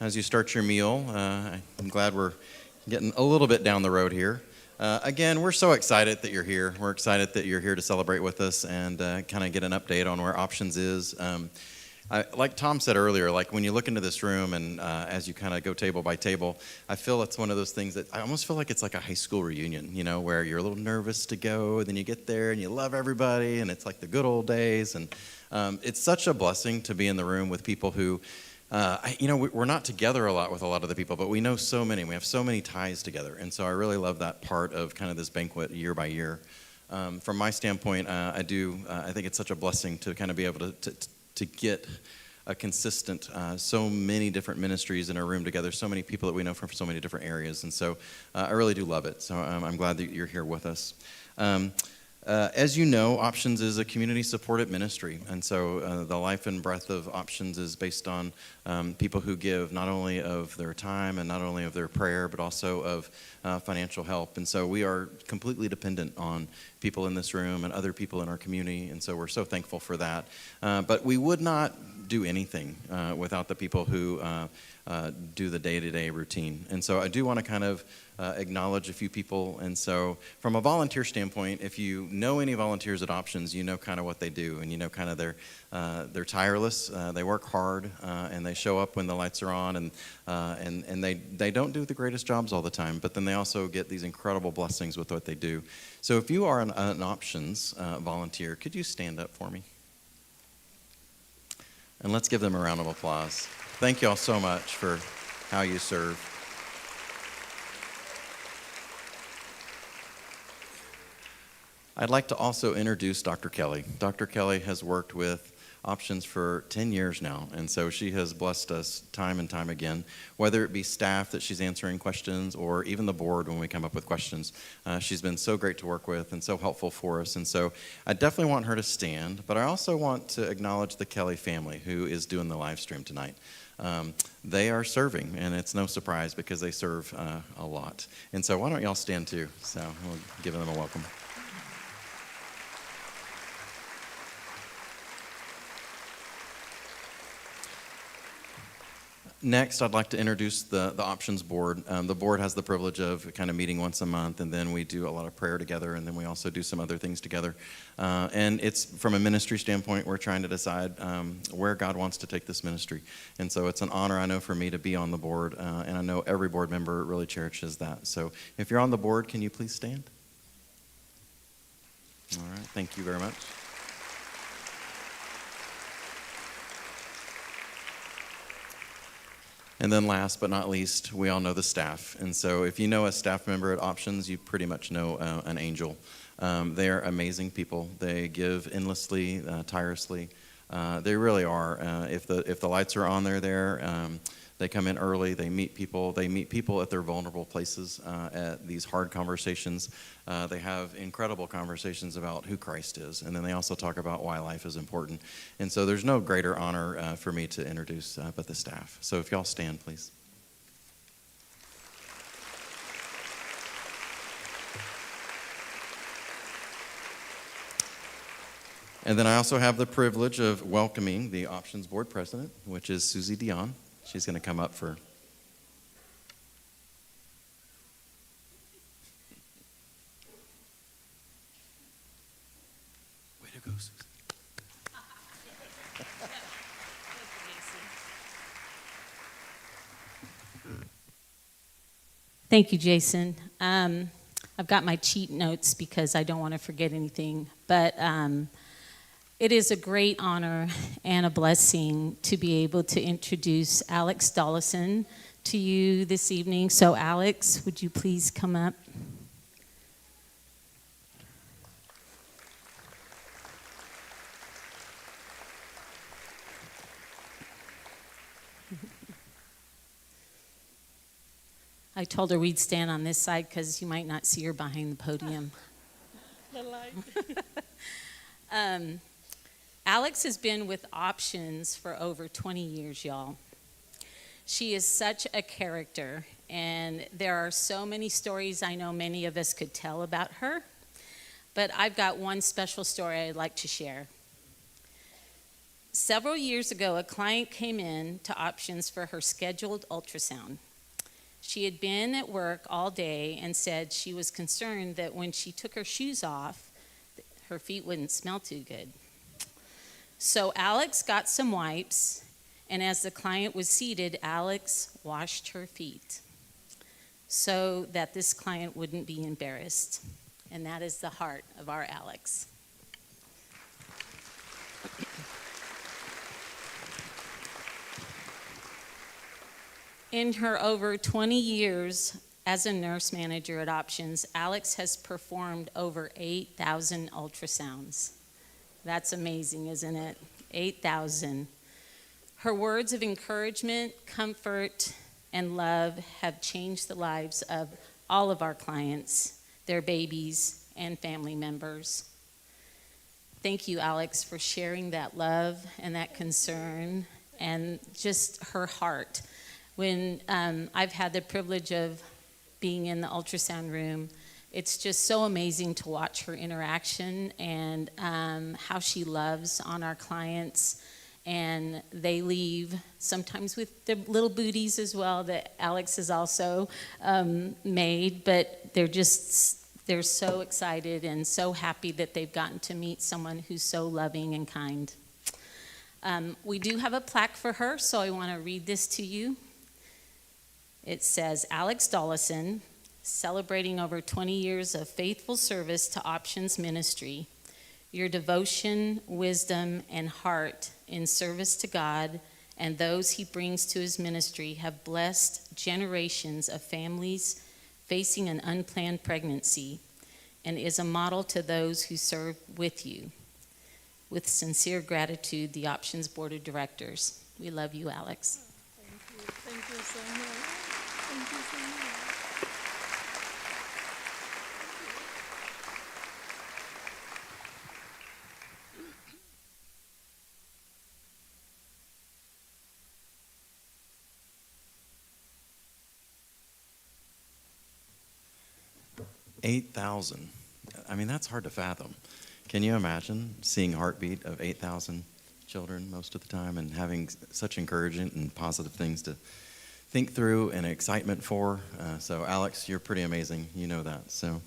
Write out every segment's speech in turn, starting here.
as you start your meal. I'm glad we're getting a little bit down the road here. Again, we're so excited that you're here. We're excited that you're here to celebrate with us and kind of get an update on where Options is. Like Tom said earlier, like when you look into this room and as you kind of go table by table, I feel it's one of those things that I almost feel like it's like a high school reunion, you know, where you're a little nervous to go, and then you get there and you love everybody, and it's like the good old days. And it's such a blessing to be in the room with people who, we're not together a lot with a lot of the people, but we know so many. We have so many ties together. And so I really love that part of kind of this banquet year by year. From my standpoint, I think it's such a blessing to kind of be able to get a consistent, so many different ministries in a room together, so many people that we know from so many different areas. And so I really do love it. So I'm glad that you're here with us. As you know, Options is a community-supported ministry, and so the life and breath of Options is based on people who give not only of their time and not only of their prayer, but also of financial help. And so we are completely dependent on people in this room and other people in our community, and so we're so thankful for that. But we would not do anything without the people who do the day-to-day routine. And so I do want to kind of acknowledge a few people. And so from a volunteer standpoint, if you know any volunteers at Options, you know kind of what they do, and you know kind of they're tireless, they work hard, and they show up when the lights are on, and they don't do the greatest jobs all the time, but then they also get these incredible blessings with what they do. So if you are an Options volunteer, could you stand up for me? And let's give them a round of applause. Thank you all so much for how you serve. I'd like to also introduce Dr. Kelly. Dr. Kelly has worked with Options for 10 years now, and so she has blessed us time and time again, whether it be staff that she's answering questions or even the board when we come up with questions. She's been so great to work with and so helpful for us, and so I definitely want her to stand, but I also want to acknowledge the Kelly family who is doing the live stream tonight. They are serving, and it's no surprise because they serve a lot. And so why don't y'all stand too? So we'll give them a welcome. Next, I'd like to introduce the Options Board. The board has the privilege of kind of meeting once a month, and then we do a lot of prayer together, and then we also do some other things together. And it's from a ministry standpoint, we're trying to decide where God wants to take this ministry. And so it's an honor, I know, for me to be on the board, and I know every board member really cherishes that. So if you're on the board, can you please stand? All right, thank you very much. And then last but not least, we all know the staff. And so if you know a staff member at Options, you pretty much know an angel. They are amazing people. They give endlessly, tirelessly. They really are. If the lights are on, they're there. They come in early. They meet people. They meet people at their vulnerable places, at these hard conversations. They have incredible conversations about who Christ is, and then they also talk about why life is important. And so there's no greater honor for me to introduce but the staff. So if y'all stand, please. And then I also have the privilege of welcoming the Options Board President, which is Susie Dion. She's going to come up for... Way to go, Susie. Thank you, Jason. I've got my cheat notes because I don't want to forget anything, but it is a great honor and a blessing to be able to introduce Alex Dollison to you this evening. So Alex, would you please come up? I told her we'd stand on this side because you might not see her behind the podium. The light. Alex has been with Options for over 20 years, y'all. She is such a character, and there are so many stories I know many of us could tell about her, but I've got one special story I'd like to share. Several years ago, a client came in to options for her scheduled ultrasound. She had been at work all day and said she was concerned that when she took her shoes off, her feet wouldn't smell too good. So Alex got some wipes, and as the client was seated, Alex washed her feet so that this client wouldn't be embarrassed. And that is the heart of our Alex. In her over 20 years as a nurse manager at Options, Alex has performed over 8,000 ultrasounds. That's amazing, isn't it? 8,000. Her words of encouragement, comfort, and love have changed the lives of all of our clients, their babies, and family members. Thank you, Alex, for sharing that love and that concern and just her heart. When I've had the privilege of being in the ultrasound room, it's just so amazing to watch her interaction and how she loves on our clients. And they leave sometimes with the little booties as well that Alex has also made, but they're so excited and so happy that they've gotten to meet someone who's so loving and kind. We do have a plaque for her, so I want to read this to you. It says, Alex Dollison, celebrating over 20 years of faithful service to Options Ministry. Your devotion, wisdom, and heart in service to God and those he brings to his ministry have blessed generations of families facing an unplanned pregnancy and is a model to those who serve with you. With sincere gratitude, the Options Board of Directors. We love you, Alex. Thank you. Thank you so much. Thank you so much. 8,000. I mean, that's hard to fathom. Can you imagine seeing heartbeat of 8,000 children most of the time and having such encouraging and positive things to think through and excitement for? So Alex, you're pretty amazing. You know that. So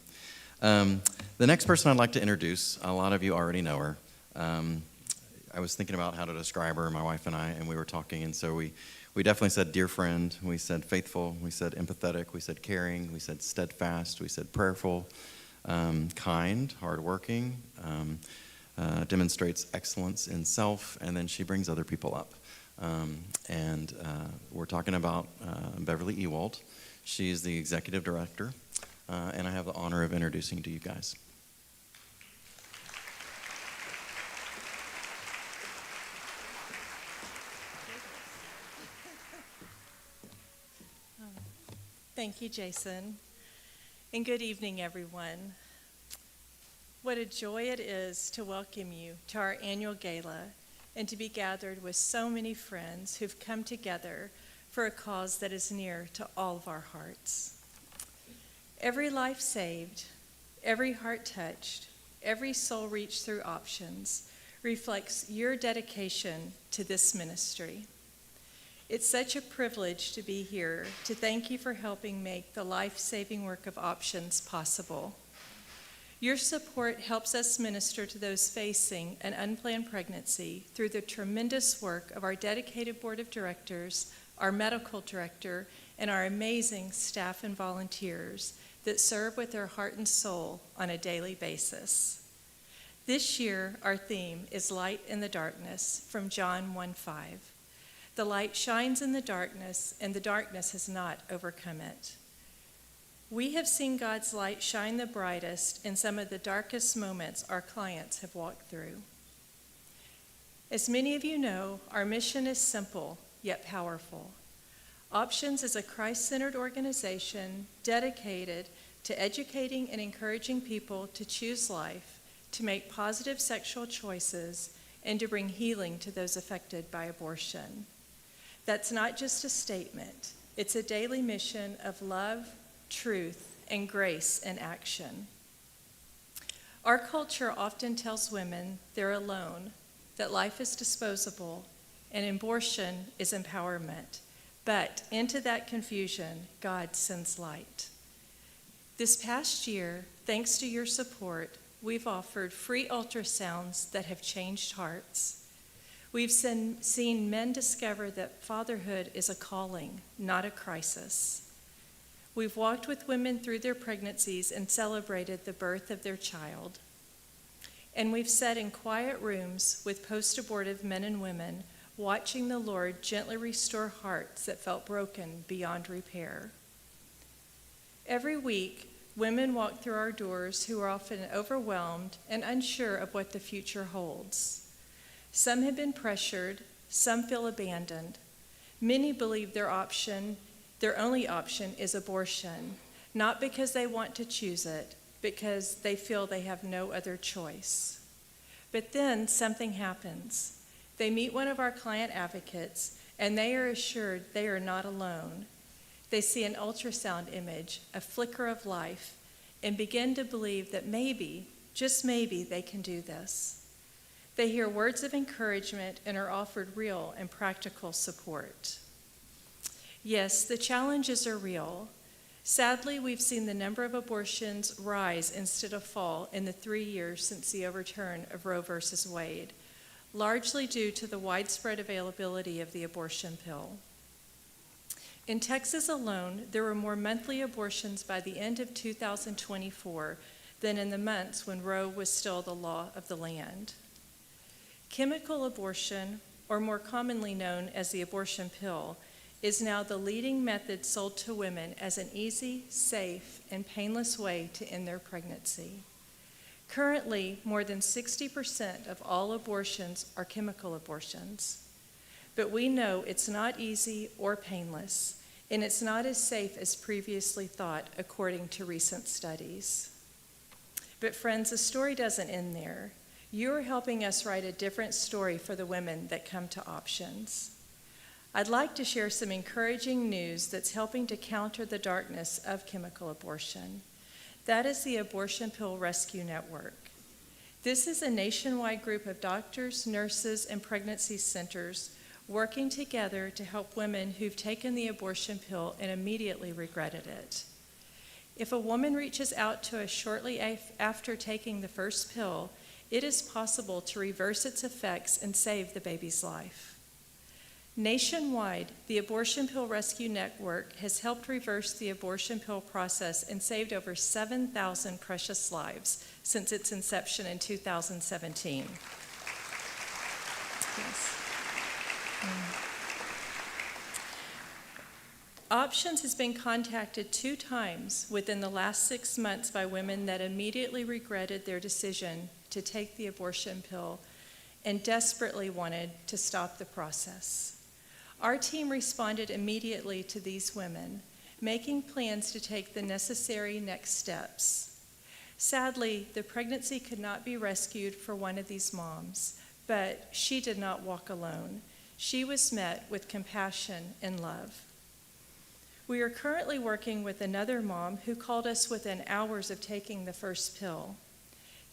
the next person I'd like to introduce, a lot of you already know her. I was thinking about how to describe her, my wife and I, and we were talking, and so we definitely said dear friend, we said faithful, we said empathetic, we said caring, we said steadfast, we said prayerful, kind, hardworking, demonstrates excellence in self, and then she brings other people up. And we're talking about Beverly Ewald. She's the executive director, and I have the honor of introducing to you guys. Thank you, Jason. And good evening, everyone. What a joy it is to welcome you to our annual gala and to be gathered with so many friends who've come together for a cause that is near to all of our hearts. Every life saved, every heart touched, every soul reached through Options reflects your dedication to this ministry. It's such a privilege to be here to thank you for helping make the life-saving work of Options possible. Your support helps us minister to those facing an unplanned pregnancy through the tremendous work of our dedicated board of directors, our medical director, and our amazing staff and volunteers that serve with their heart and soul on a daily basis. This year, our theme is Light in the Darkness from John 1:5. The light shines in the darkness, and the darkness has not overcome it. We have seen God's light shine the brightest in some of the darkest moments our clients have walked through. As many of you know, our mission is simple yet powerful. Options is a Christ-centered organization dedicated to educating and encouraging people to choose life, to make positive sexual choices, and to bring healing to those affected by abortion. That's not just a statement. It's a daily mission of love, truth, and grace in action. Our culture often tells women they're alone, that life is disposable and abortion is empowerment. But into that confusion, God sends light. This past year, thanks to your support, we've offered free ultrasounds that have changed hearts. We've seen men discover that fatherhood is a calling, not a crisis. We've walked with women through their pregnancies and celebrated the birth of their child. And we've sat in quiet rooms with post-abortive men and women, watching the Lord gently restore hearts that felt broken beyond repair. Every week, women walk through our doors who are often overwhelmed and unsure of what the future holds. Some have been pressured, some feel abandoned. Many believe their only option is abortion, not because they want to choose it, because they feel they have no other choice. But then something happens. They meet one of our client advocates, and they are assured they are not alone. They see an ultrasound image, a flicker of life, and begin to believe that maybe, just maybe, they can do this. They hear words of encouragement and are offered real and practical support. Yes, the challenges are real. Sadly, we've seen the number of abortions rise instead of fall in the 3 years since the overturn of Roe v. Wade, largely due to the widespread availability of the abortion pill. In Texas alone, there were more monthly abortions by the end of 2024 than in the months when Roe was still the law of the land. Chemical abortion, or more commonly known as the abortion pill, is now the leading method sold to women as an easy, safe, and painless way to end their pregnancy. Currently, more than 60% of all abortions are chemical abortions. But we know it's not easy or painless, and it's not as safe as previously thought, according to recent studies. But friends, the story doesn't end there. You are helping us write a different story for the women that come to options. I'd like to share some encouraging news that's helping to counter the darkness of chemical abortion. That is the Abortion Pill Rescue Network. This is a nationwide group of doctors, nurses, and pregnancy centers working together to help women who've taken the abortion pill and immediately regretted it. If a woman reaches out to us shortly after taking the first pill, it is possible to reverse its effects and save the baby's life. Nationwide, the Abortion Pill Rescue Network has helped reverse the abortion pill process and saved over 7,000 precious lives since its inception in 2017. Yes. Options has been contacted 2 times within the last 6 months by women that immediately regretted their decision to take the abortion pill and desperately wanted to stop the process. Our team responded immediately to these women, making plans to take the necessary next steps. Sadly, the pregnancy could not be rescued for one of these moms, but she did not walk alone. She was met with compassion and love. We are currently working with another mom who called us within hours of taking the first pill.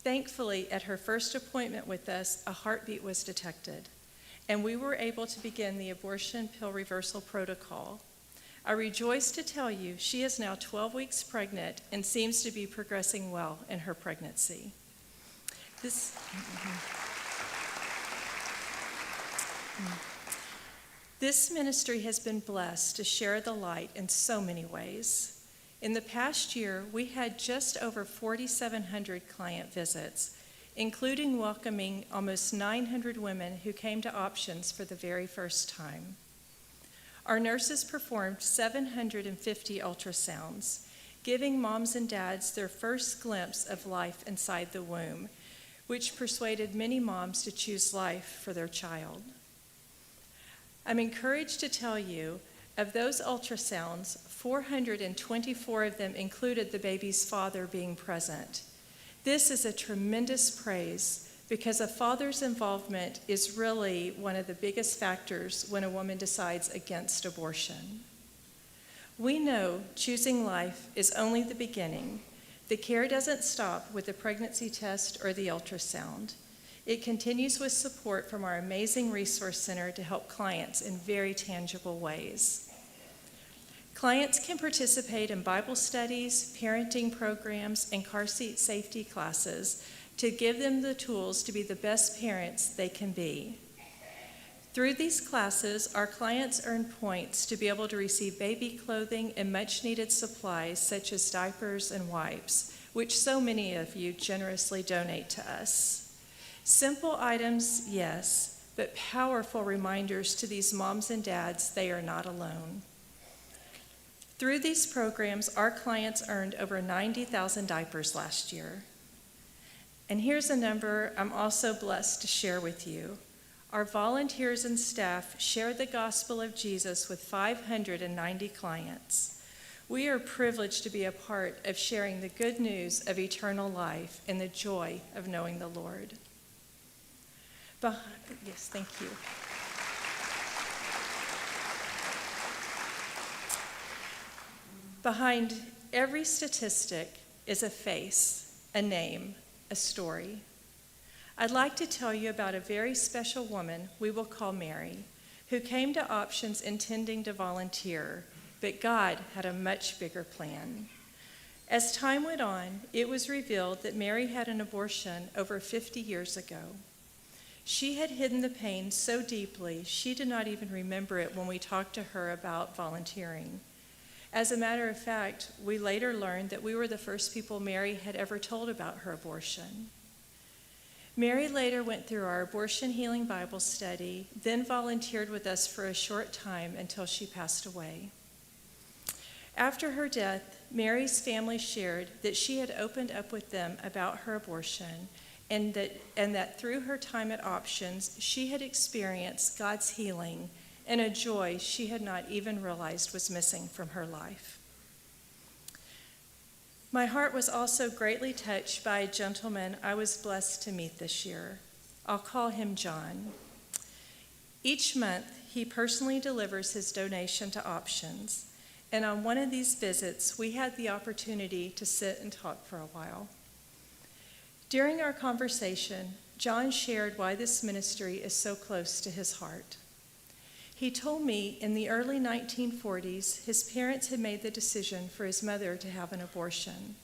Thankfully, at her first appointment with us, a heartbeat was detected, and we were able to begin the abortion pill reversal protocol. I rejoice to tell you she is now 12 weeks pregnant and seems to be progressing well in her pregnancy. This ministry has been blessed to share the light in so many ways. In the past year, we had just over 4,700 client visits, including welcoming almost 900 women who came to options for the very first time. Our nurses performed 750 ultrasounds, giving moms and dads their first glimpse of life inside the womb, which persuaded many moms to choose life for their child. I'm encouraged to tell you, of those ultrasounds, 424 of them included the baby's father being present. This is a tremendous praise because a father's involvement is really one of the biggest factors when a woman decides against abortion. We know choosing life is only the beginning. The care doesn't stop with the pregnancy test or the ultrasound. It continues with support from our amazing resource center to help clients in very tangible ways. Clients can participate in Bible studies, parenting programs, and car seat safety classes to give them the tools to be the best parents they can be. Through these classes, our clients earn points to be able to receive baby clothing and much-needed supplies such as diapers and wipes, which so many of you generously donate to us. Simple items, yes, but powerful reminders to these moms and dads they are not alone. Through these programs, our clients earned over 90,000 diapers last year. And here's a number I'm also blessed to share with you. Our volunteers and staff shared the gospel of Jesus with 590 clients. We are privileged to be a part of sharing the good news of eternal life and the joy of knowing the Lord. Yes, thank you. Behind every statistic is a face, a name, a story. I'd like to tell you about a very special woman we will call Mary, who came to Options intending to volunteer, but God had a much bigger plan. As time went on, it was revealed that Mary had an abortion over 50 years ago. She had hidden the pain so deeply, she did not even remember it when we talked to her about volunteering. As a matter of fact, we later learned that we were the first people Mary had ever told about her abortion. Mary later went through our abortion healing Bible study, then volunteered with us for a short time until she passed away. After her death, Mary's family shared that she had opened up with them about her abortion and that through her time at Options, she had experienced God's healing and a joy she had not even realized was missing from her life. My heart was also greatly touched by a gentleman I was blessed to meet this year. I'll call him John. Each month, he personally delivers his donation to Options, and on one of these visits, we had the opportunity to sit and talk for a while. During our conversation, John shared why this ministry is so close to his heart. He told me in the early 1940s, his parents had made the decision for his mother to have an abortion.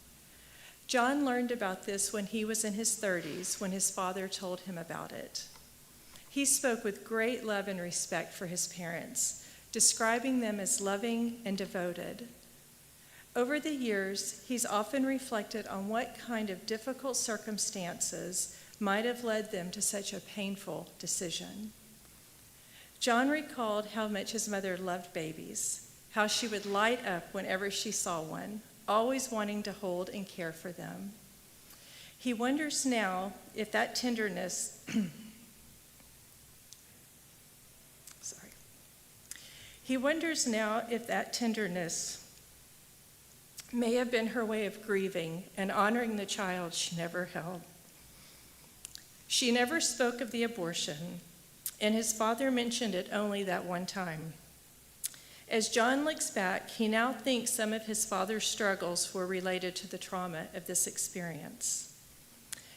John learned about this when he was in his 30s, when his father told him about it. He spoke with great love and respect for his parents, describing them as loving and devoted. Over the years, he's often reflected on what kind of difficult circumstances might have led them to such a painful decision. John recalled how much his mother loved babies, how she would light up whenever she saw one, always wanting to hold and care for them. He wonders now if that tenderness may have been her way of grieving and honoring the child she never held. She never spoke of the abortion, and his father mentioned it only that one time. As John looks back, he now thinks some of his father's struggles were related to the trauma of this experience.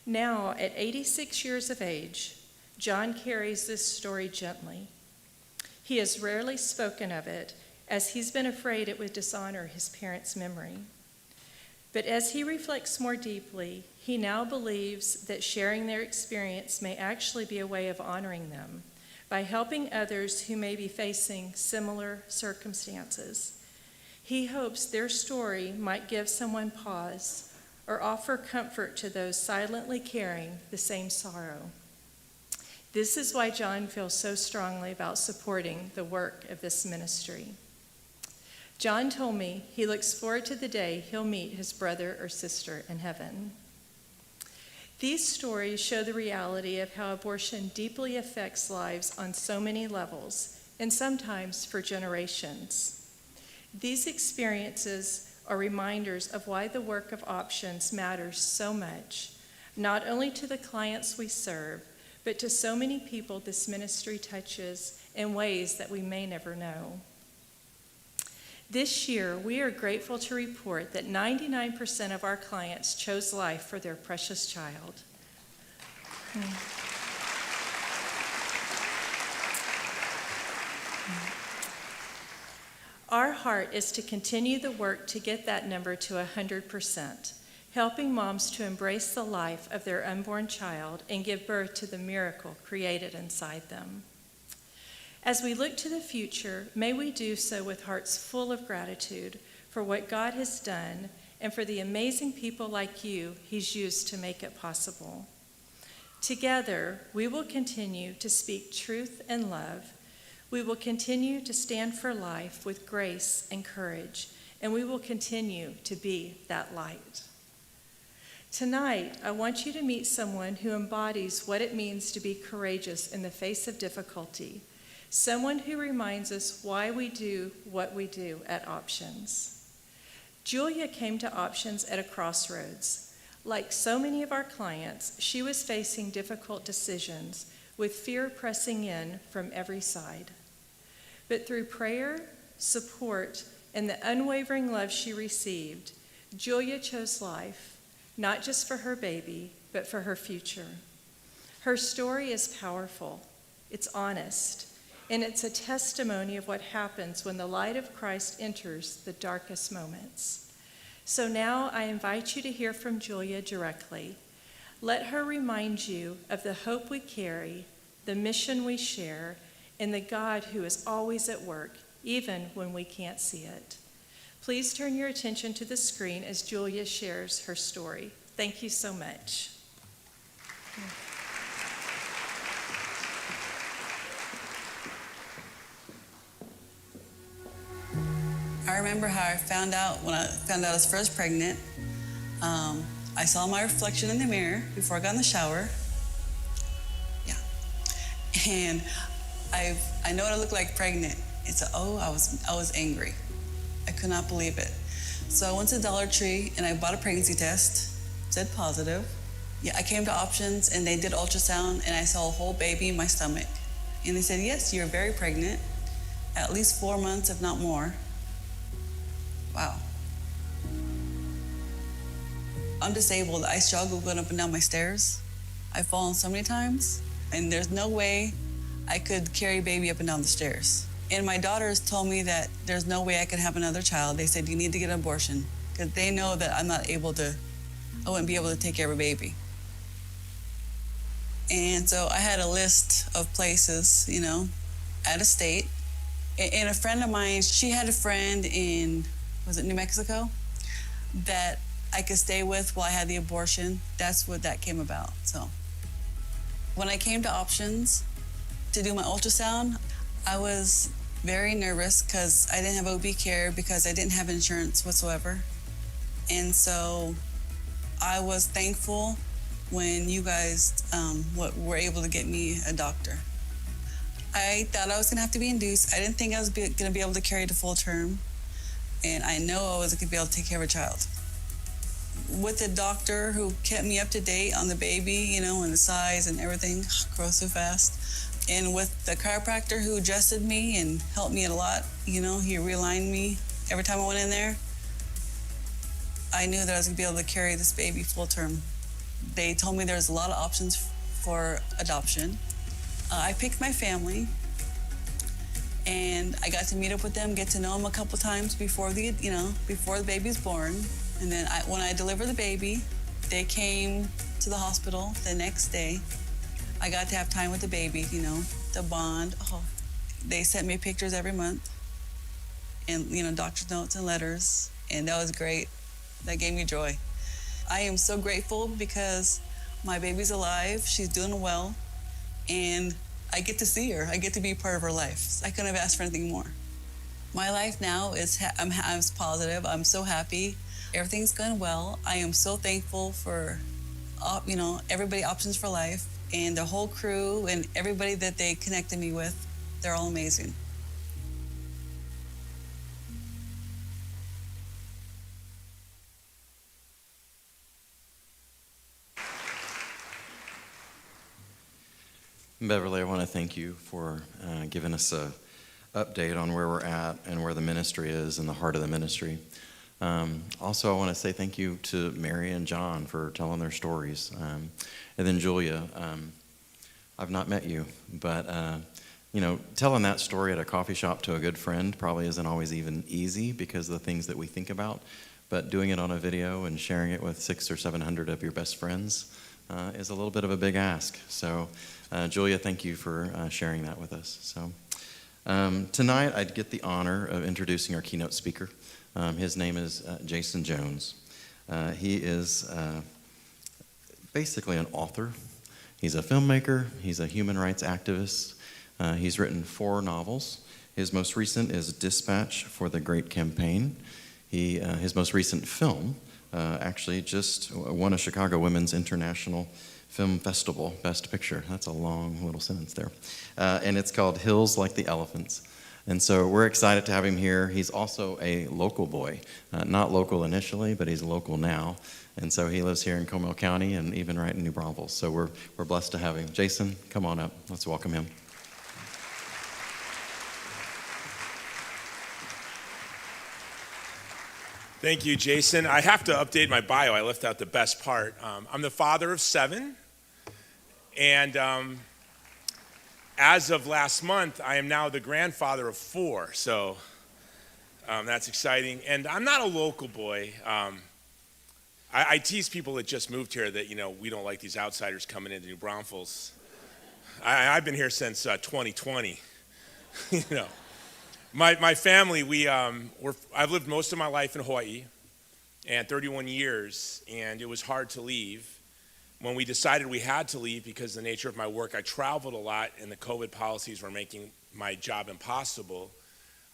Now, at 86 years of age, John carries this story gently. He has rarely spoken of it, as he's been afraid it would dishonor his parents' memory. But as he reflects more deeply, he now believes that sharing their experience may actually be a way of honoring them by helping others who may be facing similar circumstances. He hopes their story might give someone pause or offer comfort to those silently carrying the same sorrow. This is why John feels so strongly about supporting the work of this ministry. John told me he looks forward to the day he'll meet his brother or sister in heaven. These stories show the reality of how abortion deeply affects lives on so many levels, and sometimes for generations. These experiences are reminders of why the work of Options matters so much, not only to the clients we serve, but to so many people this ministry touches in ways that we may never know. This year, we are grateful to report that 99% of our clients chose life for their precious child. Our heart is to continue the work to get that number to 100%, helping moms to embrace the life of their unborn child and give birth to the miracle created inside them. As we look to the future, may we do so with hearts full of gratitude for what God has done and for the amazing people like you He's used to make it possible. Together, we will continue to speak truth and love. We will continue to stand for life with grace and courage, and we will continue to be that light. Tonight, I want you to meet someone who embodies what it means to be courageous in the face of difficulty, someone who reminds us why we do what we do at Options. Julia came to Options at a crossroads. Like so many of our clients, she was facing difficult decisions, with fear pressing in from every side. But through prayer, support, and the unwavering love she received, Julia chose life, not just for her baby, but for her future. Her story is powerful, it's honest, and it's a testimony of what happens when the light of Christ enters the darkest moments. So now I invite you to hear from Julia directly. Let her remind you of the hope we carry, the mission we share, and the God who is always at work, even when we can't see it. Please turn your attention to the screen as Julia shares her story. Thank you so much. I remember how when I found out I was first pregnant. I saw my reflection in the mirror before I got in the shower. Yeah. And I know what I look like pregnant. I was angry. I could not believe it. So I went to Dollar Tree and I bought a pregnancy test, said positive. Yeah, I came to Options and they did ultrasound and I saw a whole baby in my stomach. And they said, yes, you're very pregnant, at least 4 months, if not more. Wow. I'm disabled. I struggle going up and down my stairs. I've fallen so many times, and there's no way I could carry a baby up and down the stairs. And my daughters told me that there's no way I could have another child. They said, you need to get an abortion, because they know that I wouldn't be able to take care of a baby. And so I had a list of places, out of state. And a friend of mine, she had a friend in, was it New Mexico, that I could stay with while I had the abortion. That's what that came about. So when I came to Options to do my ultrasound, I was very nervous because I didn't have OB care because I didn't have insurance whatsoever. And so I was thankful when you guys were able to get me a doctor. I thought I was gonna have to be induced. I didn't think I was gonna be able to carry the full term. And I know I wasn't gonna be able to take care of a child. With the doctor who kept me up to date on the baby, and the size and everything, grows so fast. And with the chiropractor who adjusted me and helped me a lot, he realigned me every time I went in there. I knew that I was gonna be able to carry this baby full term. They told me there's a lot of options for adoption. I picked my family, and I got to meet up with them, get to know them a couple times before the baby's born. And then when I delivered the baby, they came to the hospital the next day. I got to have time with the baby, the bond. Oh, they sent me pictures every month, and doctor's notes and letters, and that was great. That gave me joy. I am so grateful because my baby's alive. She's doing well. And I get to see her. I get to be part of her life. I couldn't have asked for anything more. My life now is, I'm positive. I'm so happy. Everything's going well. I am so thankful for, everybody Options for Life and the whole crew and everybody that they connected me with. They're all amazing. Beverly, I want to thank you for giving us an update on where we're at and where the ministry is and the heart of the ministry. Also, I want to say thank you to Mary and John for telling their stories. And then Julia, I've not met you, but telling that story at a coffee shop to a good friend probably isn't always even easy because of the things that we think about. But doing it on a video and sharing it with 600 or 700 of your best friends is a little bit of a big ask. So, Julia, thank you for sharing that with us. So, tonight I'd get the honor of introducing our keynote speaker. His name is Jason Jones. He is basically an author. He's a filmmaker. He's a human rights activist. He's written 4 novels. His most recent is Dispatch for the Great Campaign. His most recent film actually just won a Chicago Women's International Film Festival Best Picture. That's a long little sentence there. And it's called Hills Like the Elephants. And so we're excited to have him here. He's also a local boy. Not local initially, but he's local now. And so he lives here in Comal County and even right in New Braunfels. So we're blessed to have him. Jason, come on up. Let's welcome him. Thank you, Jason. I have to update my bio. I left out the best part. I'm the father of 7, and as of last month, I am now the grandfather of 4, so that's exciting. And I'm not a local boy. I tease people that just moved here that, we don't like these outsiders coming into New Braunfels. I've been here since 2020, My family, I've lived most of my life in Hawaii, and 31 years, and it was hard to leave. When we decided we had to leave because of the nature of my work, I traveled a lot, and the COVID policies were making my job impossible.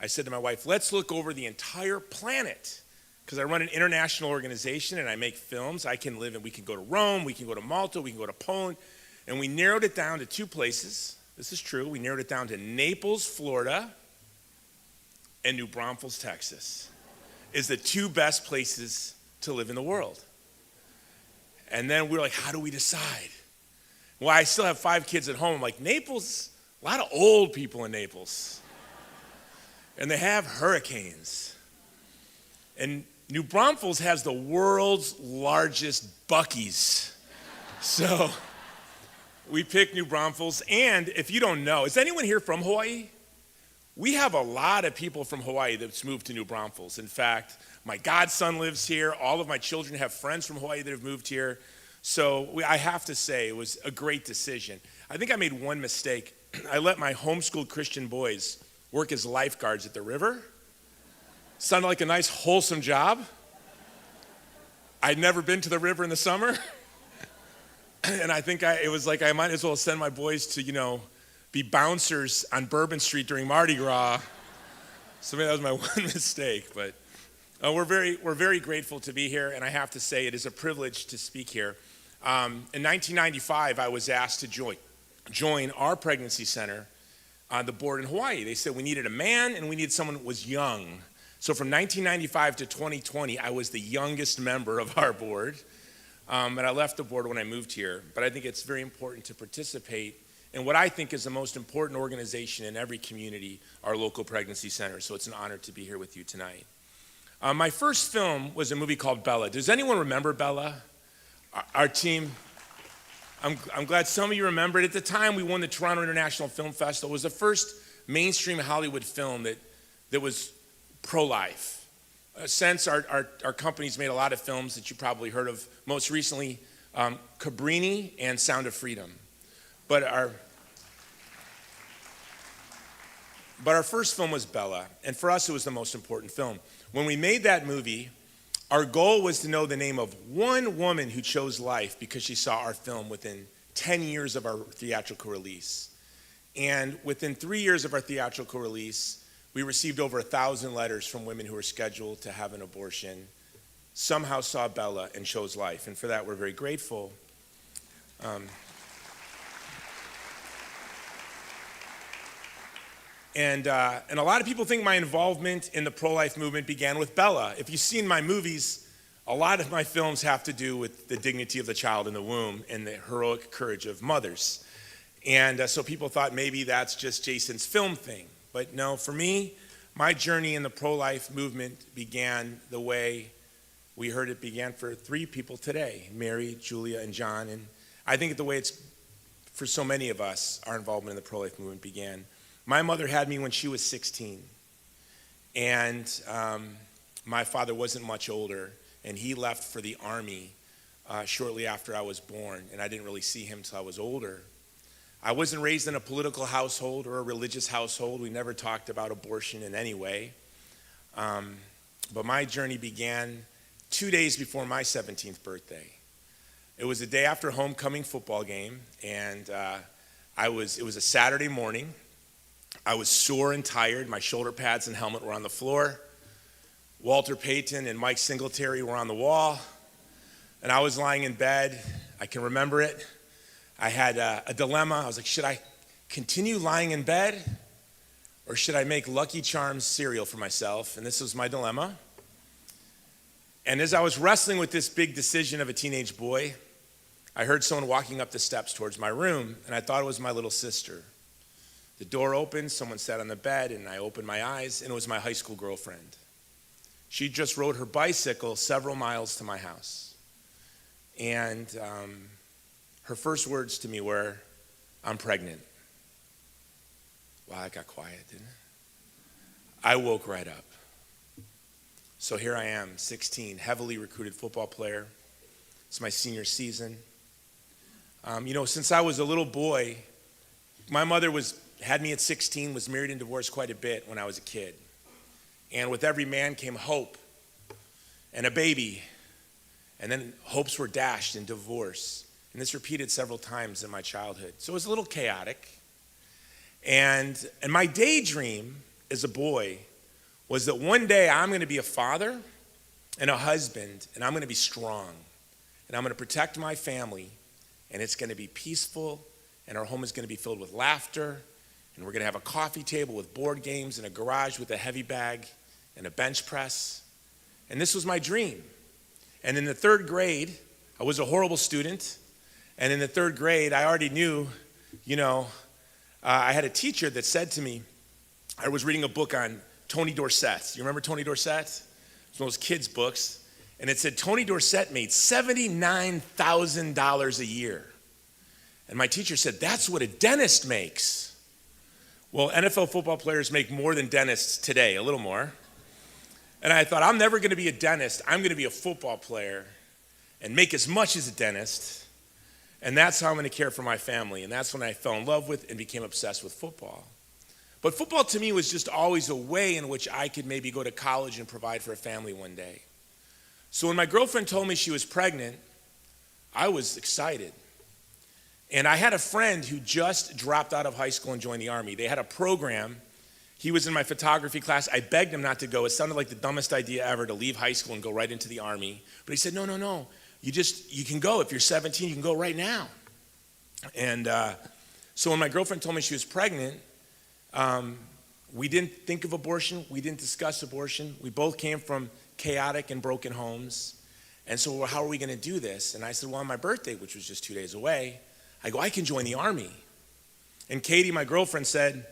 I said to my wife, let's look over the entire planet, because I run an international organization, and I make films. I can live, and we can go to Rome, we can go to Malta, we can go to Poland, and we narrowed it down to 2 places. This is true. We narrowed it down to Naples, Florida, and New Braunfels, Texas, is the 2 best places to live in the world. And then we're like, how do we decide? Well, I still have 5 kids at home. I'm like, Naples, a lot of old people in Naples. And they have hurricanes. And New Braunfels has the world's largest Buc-ee's. So we picked New Braunfels. And if you don't know, is anyone here from Hawaii? We have a lot of people from Hawaii that's moved to New Braunfels. In fact, my godson lives here. All of my children have friends from Hawaii that have moved here. So I have to say it was a great decision. I think I made one mistake. I let my homeschooled Christian boys work as lifeguards at the river. Sounded like a nice, wholesome job. I'd never been to the river in the summer. And I think it was like I might as well send my boys to, be bouncers on Bourbon Street during Mardi Gras. So maybe that was my one mistake, but we're very grateful to be here, and I have to say it is a privilege to speak here. In 1995, I was asked to join our pregnancy center on the board in Hawaii. They said we needed a man and we needed someone that was young. So from 1995 to 2020, I was the youngest member of our board, and I left the board when I moved here. But I think it's very important to participate and what I think is the most important organization in every community, our local pregnancy center. So it's an honor to be here with you tonight. My first film was a movie called Bella. Does anyone remember Bella? Our team, I'm glad some of you remember it. At the time, we won the Toronto International Film Festival. It was the first mainstream Hollywood film that was pro-life. Since our company's made a lot of films that you probably heard of, most recently, Cabrini and Sound of Freedom. But our first film was Bella, and for us it was the most important film. When we made that movie, our goal was to know the name of one woman who chose life because she saw our film within 10 years of our theatrical release. And within 3 years of our theatrical release, we received over 1,000 letters from women who were scheduled to have an abortion, somehow saw Bella and chose life, and for that we're very grateful. And a lot of people think my involvement in the pro-life movement began with Bella. If you've seen my movies, a lot of my films have to do with the dignity of the child in the womb and the heroic courage of mothers. And so people thought maybe that's just Jason's film thing. But no, for me, my journey in the pro-life movement began the way we heard it began for 3 people today, Mary, Julia, and John. And I think the way it's for so many of us, our involvement in the pro-life movement began. My mother had me when she was 16. And my father wasn't much older, and he left for the Army shortly after I was born, and I didn't really see him till I was older. I wasn't raised in a political household or a religious household. We never talked about abortion in any way. But my journey began 2 days before my 17th birthday. It was the day after a homecoming football game, and it was a Saturday morning. I was sore and tired. My shoulder pads and helmet were on the floor. Walter Payton and Mike Singletary were on the wall, and I was lying in bed. I can remember it. I had a dilemma. I was like, should I continue lying in bed, or should I make Lucky Charms cereal for myself? And this was my dilemma. And as I was wrestling with this big decision of a teenage boy, I heard someone walking up the steps towards my room, and I thought it was my little sister. The door opened, someone sat on the bed, and I opened my eyes, and it was my high school girlfriend. She just rode her bicycle several miles to my house. And her first words to me were, "I'm pregnant." Wow, that got quiet, didn't it? I woke right up. So here I am, 16, heavily recruited football player. It's my senior season. Since I was a little boy, my mother had me at 16, was married and divorced quite a bit when I was a kid. And with every man came hope and a baby. And then hopes were dashed in divorce. And this repeated several times in my childhood. So it was a little chaotic. And my daydream as a boy was that one day I'm going to be a father and a husband, and I'm going to be strong. And I'm going to protect my family, and it's going to be peaceful, and our home is going to be filled with laughter, and we're going to have a coffee table with board games and a garage with a heavy bag and a bench press. And this was my dream. And in the third grade, I was a horrible student. And in the third grade, I already knew, I had a teacher that said to me, I was reading a book on Tony Dorsett. You remember Tony Dorsett? It's one of those kids' books. And it said Tony Dorsett made $79,000 a year. And my teacher said, that's what a dentist makes. Well, NFL football players make more than dentists today, a little more. And I thought, I'm never going to be a dentist. I'm going to be a football player and make as much as a dentist. And that's how I'm going to care for my family. And that's when I fell in love with and became obsessed with football. But football to me was just always a way in which I could maybe go to college and provide for a family one day. So when my girlfriend told me she was pregnant, I was excited. And I had a friend who just dropped out of high school and joined the Army. They had a program. He was in my photography class. I begged him not to go. It sounded like the dumbest idea ever to leave high school and go right into the Army. But he said, no. You can go. If you're 17, you can go right now. And so when my girlfriend told me she was pregnant, we didn't think of abortion. We didn't discuss abortion. We both came from chaotic and broken homes. And so how are we going to do this? And I said, well, on my birthday, which was just 2 days away, I can join the Army. And Katie, my girlfriend, said,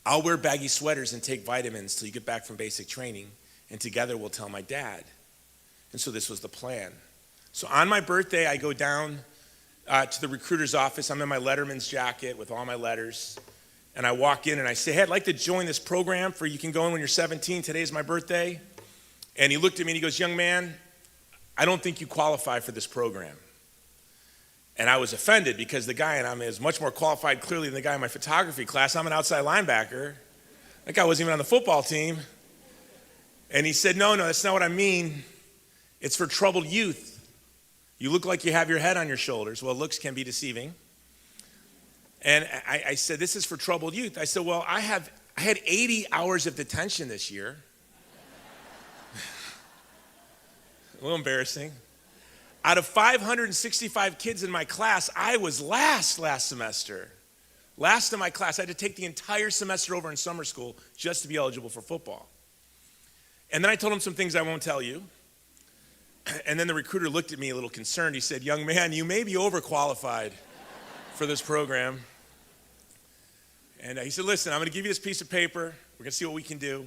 I'll wear baggy sweaters and take vitamins till you get back from basic training, and together we'll tell my dad. And so this was the plan. So on my birthday, I go down to the recruiter's office. I'm in my letterman's jacket with all my letters. And I walk in and I say, hey, I'd like to join this program for you can go in when you're 17. Today's my birthday. And he looked at me and he goes, young man, I don't think you qualify for this program. And I was offended because the guy is much more qualified clearly than the guy in my photography class. I'm an outside linebacker. That guy wasn't even on the football team. And he said, no, that's not what I mean. It's for troubled youth. You look like you have your head on your shoulders. Well, looks can be deceiving. And I said, this is for troubled youth. I said, well, I had 80 hours of detention this year. A little embarrassing. Out of 565 kids in my class, I was last semester. Last in my class. I had to take the entire semester over in summer school just to be eligible for football. And then I told him some things I won't tell you. And then the recruiter looked at me a little concerned. He said, young man, you may be overqualified for this program. And he said, listen, I'm going to give you this piece of paper. We're going to see what we can do.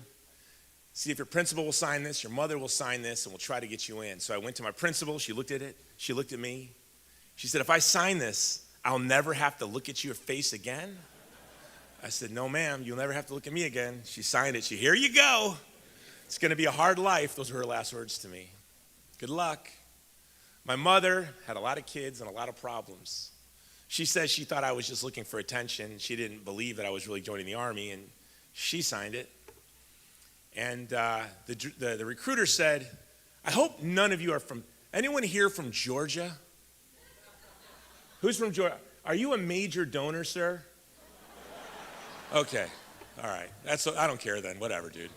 See if your principal will sign this, your mother will sign this, and we'll try to get you in. So I went to my principal. She looked at it. She looked at me. She said, if I sign this, I'll never have to look at your face again. I said, no, ma'am, you'll never have to look at me again. She signed it. Here you go. It's going to be a hard life. Those were her last words to me. Good luck. My mother had a lot of kids and a lot of problems. She says she thought I was just looking for attention. She didn't believe that I was really joining the Army, and she signed it. And the recruiter said, I hope none of you are from, anyone here from Georgia? Who's from Georgia? Are you a major donor, sir? Okay, all right. I don't care then, whatever, dude.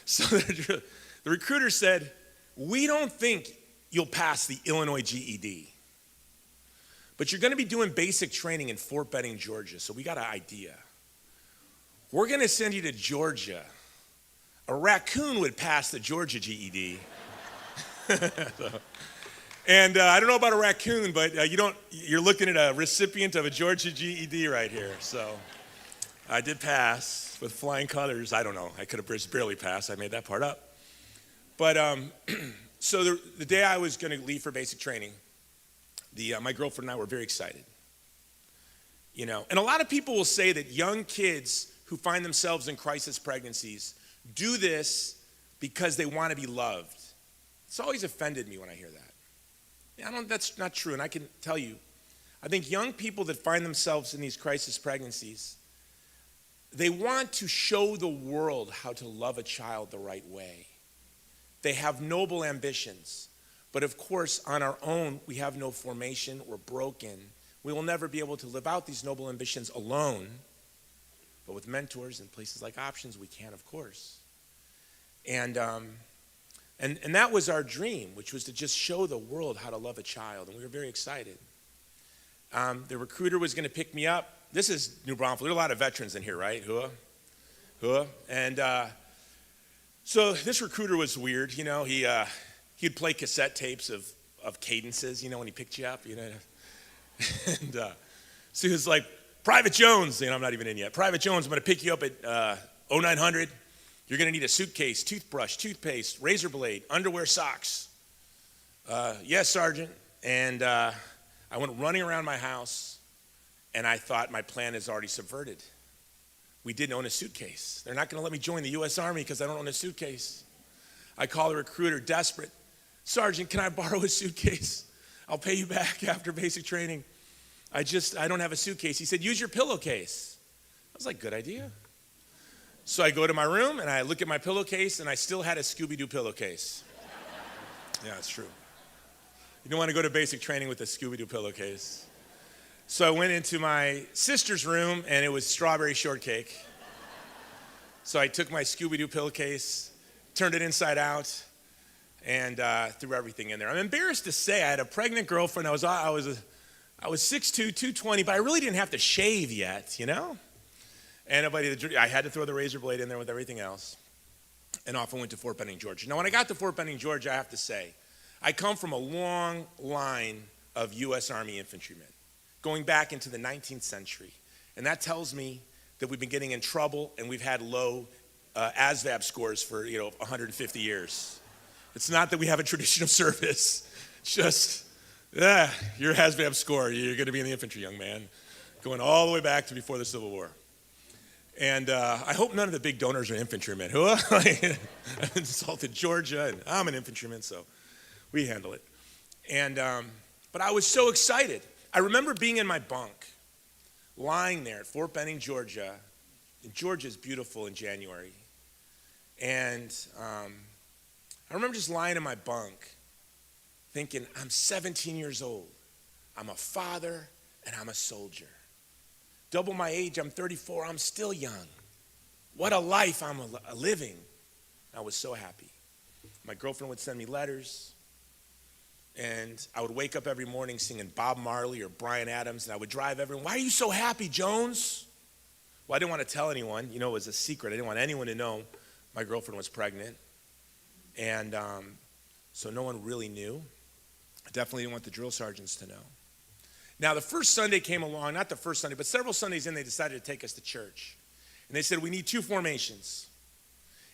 So the recruiter said, we don't think you'll pass the Illinois GED, but you're gonna be doing basic training in Fort Benning, Georgia, so we got an idea. We're gonna send you to Georgia. A raccoon would pass the Georgia GED. And I don't know about a raccoon, but you're looking at a recipient of a Georgia GED right here. So I did pass with flying colors. I don't know, I could have barely passed. I made that part up. But so the day I was gonna leave for basic training, my girlfriend and I were very excited. And a lot of people will say that young kids who find themselves in crisis pregnancies do this because they want to be loved. It's always offended me when I hear that. That's not true, and I can tell you, I think young people that find themselves in these crisis pregnancies, they want to show the world how to love a child the right way. They have noble ambitions, but of course, on our own, we have no formation, we're broken. We will never be able to live out these noble ambitions alone, but with mentors and places like Options, we can, of course. And that was our dream, which was to just show the world how to love a child, and we were very excited. The recruiter was going to pick me up. This is New Braunfels. There are a lot of veterans in here, right? Hua? And so this recruiter was weird. He'd play cassette tapes of cadences, when he picked you up, And so he was like, Private Jones, I'm not even in yet. Private Jones, I'm going to pick you up at 0900. You're going to need a suitcase, toothbrush, toothpaste, razor blade, underwear, socks. Yes, Sergeant. And I went running around my house, and I thought my plan is already subverted. We didn't own a suitcase. They're not going to let me join the U.S. Army because I don't own a suitcase. I call the recruiter, desperate. Sergeant, can I borrow a suitcase? I'll pay you back after basic training. I don't have a suitcase. He said, use your pillowcase. I was like, good idea. So I go to my room and I look at my pillowcase and I still had a Scooby-Doo pillowcase. Yeah, it's true. You don't want to go to basic training with a Scooby-Doo pillowcase. So I went into my sister's room and it was strawberry shortcake. So I took my Scooby-Doo pillowcase, turned it inside out, and threw everything in there. I'm embarrassed to say I had a pregnant girlfriend. I was 6'2", 220, but I really didn't have to shave yet, And I had to throw the razor blade in there with everything else. And off I went to Fort Benning, Georgia. Now, when I got to Fort Benning, Georgia, I have to say, I come from a long line of U.S. Army infantrymen, going back into the 19th century. And that tells me that we've been getting in trouble and we've had low ASVAB scores for 150 years. It's not that we have a tradition of service. It's just, your ASVAB score, you're going to be in the infantry, young man, going all the way back to before the Civil War. And I hope none of the big donors are infantrymen. I've insulted Georgia, and I'm an infantryman, so we handle it. And but I was so excited. I remember being in my bunk, lying there at Fort Benning, Georgia. And Georgia's beautiful in January. And I remember just lying in my bunk, thinking, I'm 17 years old. I'm a father, and I'm a soldier. Double my age, I'm 34, I'm still young. What a life I'm living. I was so happy. My girlfriend would send me letters, and I would wake up every morning singing Bob Marley or Bryan Adams, and I would drive everyone, why are you so happy, Jones? Well, I didn't want to tell anyone. It was a secret. I didn't want anyone to know my girlfriend was pregnant. And so no one really knew. I definitely didn't want the drill sergeants to know. Now, the first Sunday came along, not the first Sunday, but several Sundays in, they decided to take us to church. And they said, we need 2 formations.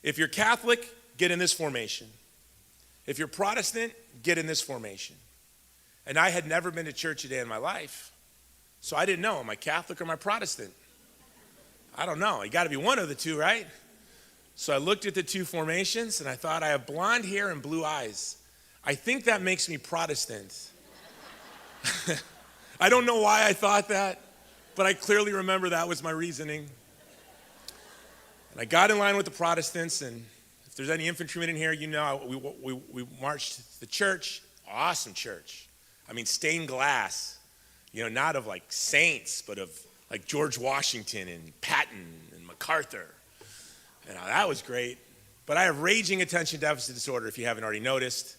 If you're Catholic, get in this formation. If you're Protestant, get in this formation. And I had never been to church a day in my life, so I didn't know, am I Catholic or am I Protestant? I don't know. You got to be one of the two, right? So I looked at the two formations and I thought, I have blonde hair and blue eyes. I think that makes me Protestant. I don't know why I thought that, but I clearly remember that was my reasoning. And I got in line with the Protestants, and if there's any infantrymen in here, you know, we marched to the church, awesome church. I mean, stained glass, you know, not of like saints, but of like George Washington and Patton and MacArthur. And that was great. But I have raging attention deficit disorder, if you haven't already noticed.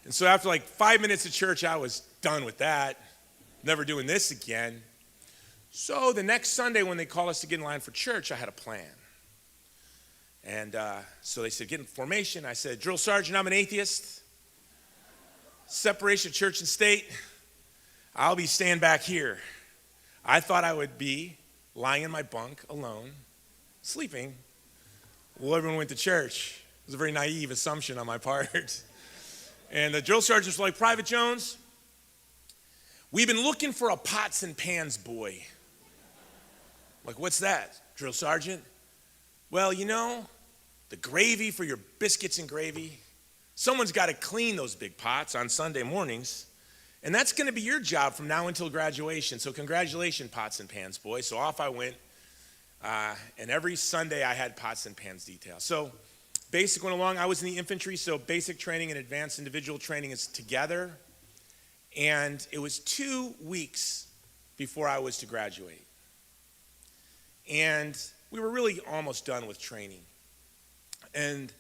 And so after like 5 minutes of church, I was done with that. Never doing this again. So the next Sunday when they called us to get in line for church, I had a plan. And so they said, get in formation. I said, drill sergeant, I'm an atheist. Separation of church and state. I'll be staying back here. I thought I would be lying in my bunk alone, sleeping, while everyone went to church. It was a very naive assumption on my part. And the drill sergeants were like, Private Jones, we've been looking for a pots and pans boy. Like, what's that, drill sergeant? Well, you know, the gravy for your biscuits and gravy, someone's got to clean those big pots on Sunday mornings, and that's going to be your job from now until graduation. So congratulations, pots and pans boy. So off I went, and every Sunday I had pots and pans detail. So basic went along. I was in the infantry, so basic training and advanced individual training is together, and it was 2 weeks before I was to graduate. And we were really almost done with training. And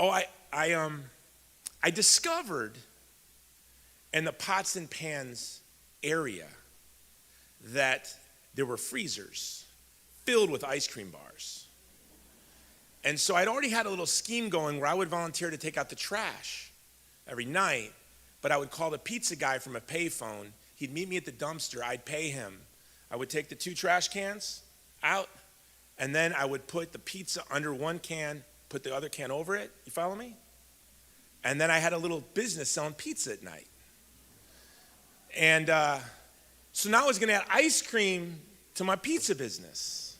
I discovered in the pots and pans area that there were freezers filled with ice cream bars. And so I'd already had a little scheme going where I would volunteer to take out the trash every night, but I would call the pizza guy from a payphone. He'd meet me at the dumpster. I'd pay him. I would take the 2 trash cans out, and then I would put the pizza under one can, put the other can over it. You follow me? And then I had a little business selling pizza at night. And so now I was going to add ice cream to my pizza business.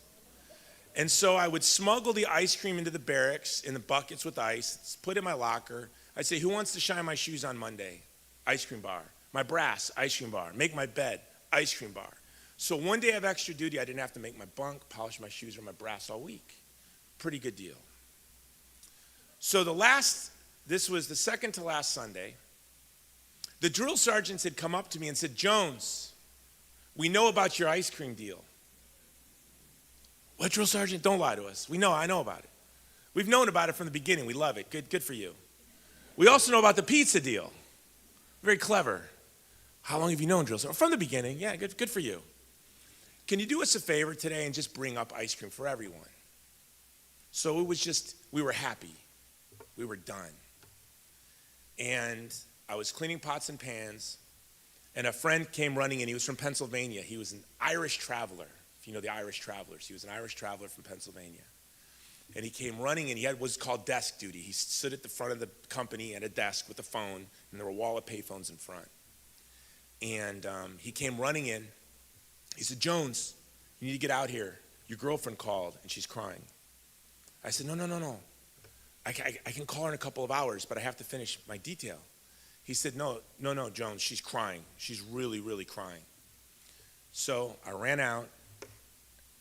And so I would smuggle the ice cream into the barracks in the buckets with ice, put it in my locker. I'd say, who wants to shine my shoes on Monday? Ice cream bar. My brass, ice cream bar. Make my bed, ice cream bar. So one day of extra duty, I didn't have to make my bunk, polish my shoes, or my brass all week. Pretty good deal. So this was the second to last Sunday. The drill sergeants had come up to me and said, Jones, we know about your ice cream deal. What, drill sergeant? Don't lie to us. I know about it. We've known about it from the beginning. We love it. Good for you. We also know about the pizza deal. Very clever. How long have you known drill sergeant? From the beginning. Yeah, good for you. Can you do us a favor today and just bring up ice cream for everyone? So it was just, we were happy. We were done. And I was cleaning pots and pans, and a friend came running in. He was from Pennsylvania. He was an Irish traveler. If you know the Irish travelers, he was an Irish traveler from Pennsylvania. And he came running, and he had what's called desk duty. He stood at the front of the company at a desk with a phone, and there were a wall of payphones in front. And he came running in. He said, Jones, you need to get out here. Your girlfriend called, and she's crying. I said, no. I can call her in a couple of hours, but I have to finish my detail. He said, no, Jones, she's crying. She's really, really crying. So I ran out,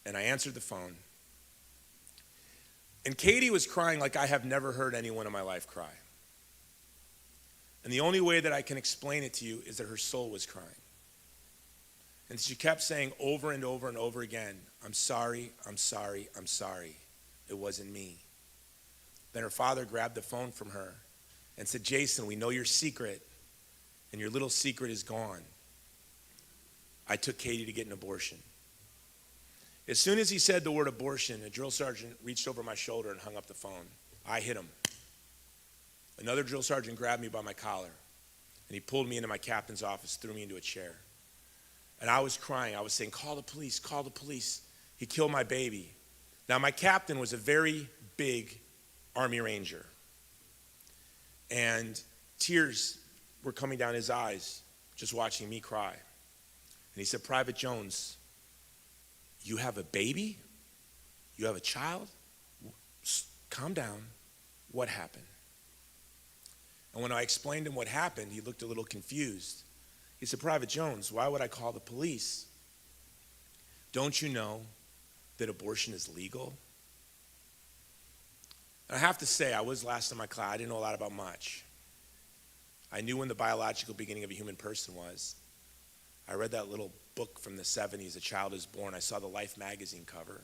and I answered the phone. And Katie was crying like I have never heard anyone in my life cry. And the only way that I can explain it to you is that her soul was crying. And she kept saying over and over and over again, I'm sorry. It wasn't me. Then her father grabbed the phone from her and said, Jason, we know your secret, and your little secret is gone. I took Katie to get an abortion. As soon as he said the word abortion, a drill sergeant reached over my shoulder and hung up the phone. I hit him. Another drill sergeant grabbed me by my collar, and he pulled me into my captain's office, threw me into a chair. And I was crying. I was saying, call the police. He killed my baby. Now, my captain was a very big Army Ranger. And tears were coming down his eyes just watching me cry. And he said, Private Jones, you have a baby? You have a child? Calm down. What happened? And when I explained to him what happened, he looked a little confused. He said, Private Jones, why would I call the police? Don't you know that abortion is legal? And I have to say, I was last in my class. I didn't know a lot about much. I knew when the biological beginning of a human person was. I read that little book from the 70s, A Child is Born. I saw the Life magazine cover.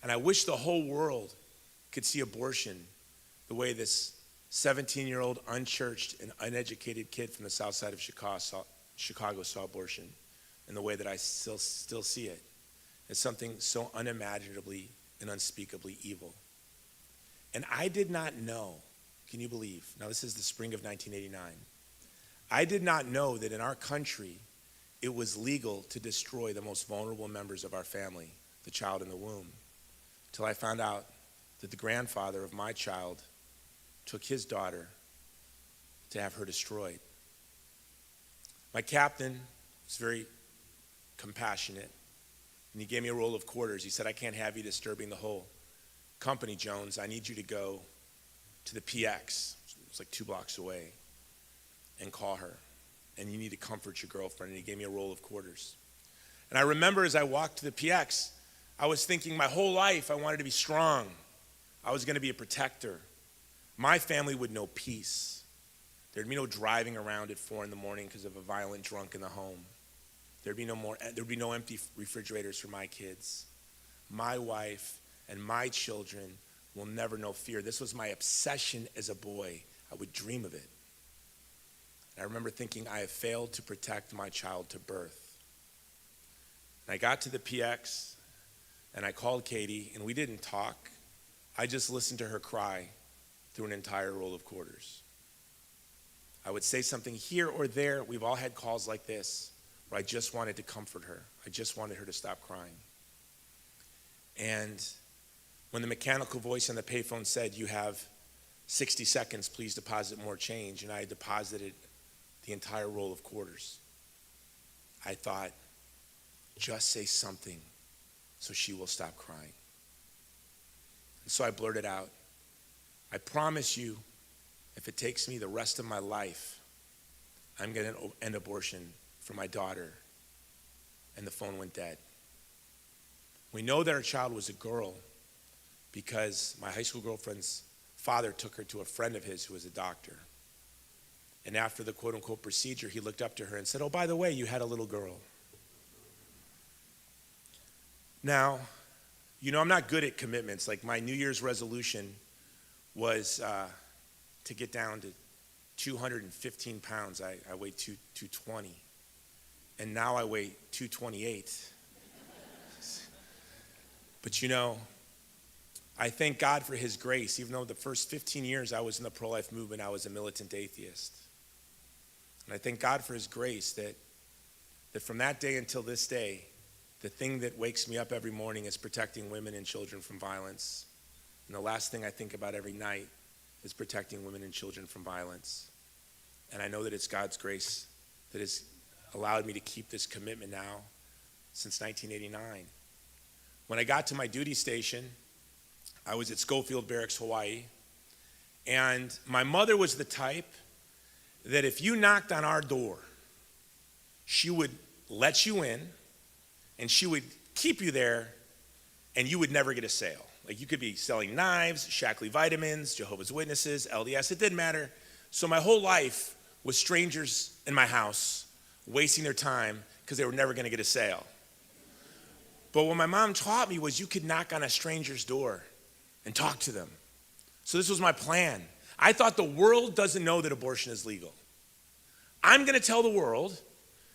And I wish the whole world could see abortion the way this 17-year-old unchurched and uneducated kid from the south side of Chicago saw abortion, and the way that I still see it. It's something so unimaginably and unspeakably evil. And I did not know, can you believe? Now this is the spring of 1989. I did not know that in our country it was legal to destroy the most vulnerable members of our family, the child in the womb, till I found out that the grandfather of my child took his daughter to have her destroyed. My captain was very compassionate, and he gave me a roll of quarters. He said, I can't have you disturbing the whole company, Jones. I need you to go to the PX, it's like 2 blocks away, and call her. And you need to comfort your girlfriend. And he gave me a roll of quarters. And I remember as I walked to the PX, I was thinking my whole life I wanted to be strong. I was going to be a protector. My family would know peace. There'd be no driving around at 4 a.m. because of a violent drunk in the home. There'd be no empty refrigerators for my kids. My wife and my children will never know fear. This was my obsession as a boy. I would dream of it. And I remember thinking, I have failed to protect my child to birth. And I got to the PX, and I called Katie, and we didn't talk. I just listened to her cry through an entire roll of quarters. I would say something here or there. We've all had calls like this, where I just wanted to comfort her. I just wanted her to stop crying. And when the mechanical voice on the payphone said, you have 60 seconds, please deposit more change, and I deposited the entire roll of quarters, I thought, just say something so she will stop crying. And so I blurted out, I promise you, if it takes me the rest of my life, I'm going to end abortion for my daughter. And the phone went dead. We know that our child was a girl because my high school girlfriend's father took her to a friend of his who was a doctor. And after the quote-unquote procedure, he looked up to her and said, oh, by the way, you had a little girl. Now, you know, I'm not good at commitments. Like my New Year's resolution was to get down to 215 pounds. I weighed 220. And now I weigh 228. But you know, I thank God for his grace. Even though the first 15 years I was in the pro-life movement, I was a militant atheist. And I thank God for his grace that from that day until this day, the thing that wakes me up every morning is protecting women and children from violence. And the last thing I think about every night is protecting women and children from violence. And I know that it's God's grace that has allowed me to keep this commitment now since 1989. When I got to my duty station, I was at Schofield Barracks, Hawaii, and my mother was the type that if you knocked on our door, she would let you in, and she would keep you there, and you would never get a sale. Like you could be selling knives, Shackley vitamins, Jehovah's Witnesses, LDS, it didn't matter. So my whole life was strangers in my house wasting their time because they were never gonna get a sale. But what my mom taught me was you could knock on a stranger's door and talk to them. So this was my plan. I thought the world doesn't know that abortion is legal. I'm gonna tell the world,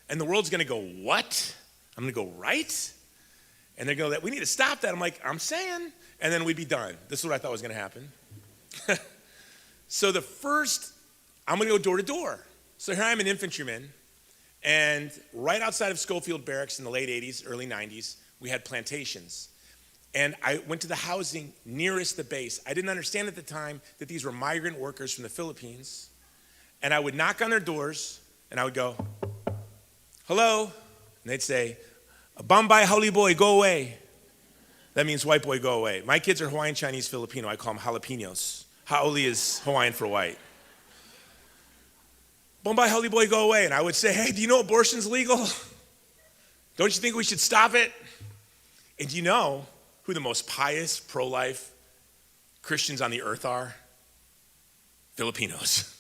and the world's gonna go, what? I'm gonna go, right? And they're gonna go, we need to stop that. I'm like, I'm saying, and then we'd be done. This is what I thought was gonna happen. So I'm gonna go door to door. So here I am, an infantryman, and right outside of Schofield Barracks in the late 80s, early 90s, we had plantations. And I went to the housing nearest the base. I didn't understand at the time that these were migrant workers from the Philippines. And I would knock on their doors, and I would go, hello? And they'd say, Bombay Haole boy, go away. That means white boy, go away. My kids are Hawaiian, Chinese, Filipino. I call them jalapenos. Haole is Hawaiian for white. Bombay Haole boy, go away. And I would say, hey, do you know abortion's legal? Don't you think we should stop it? And do you know who the most pious, pro-life Christians on the earth are? Filipinos.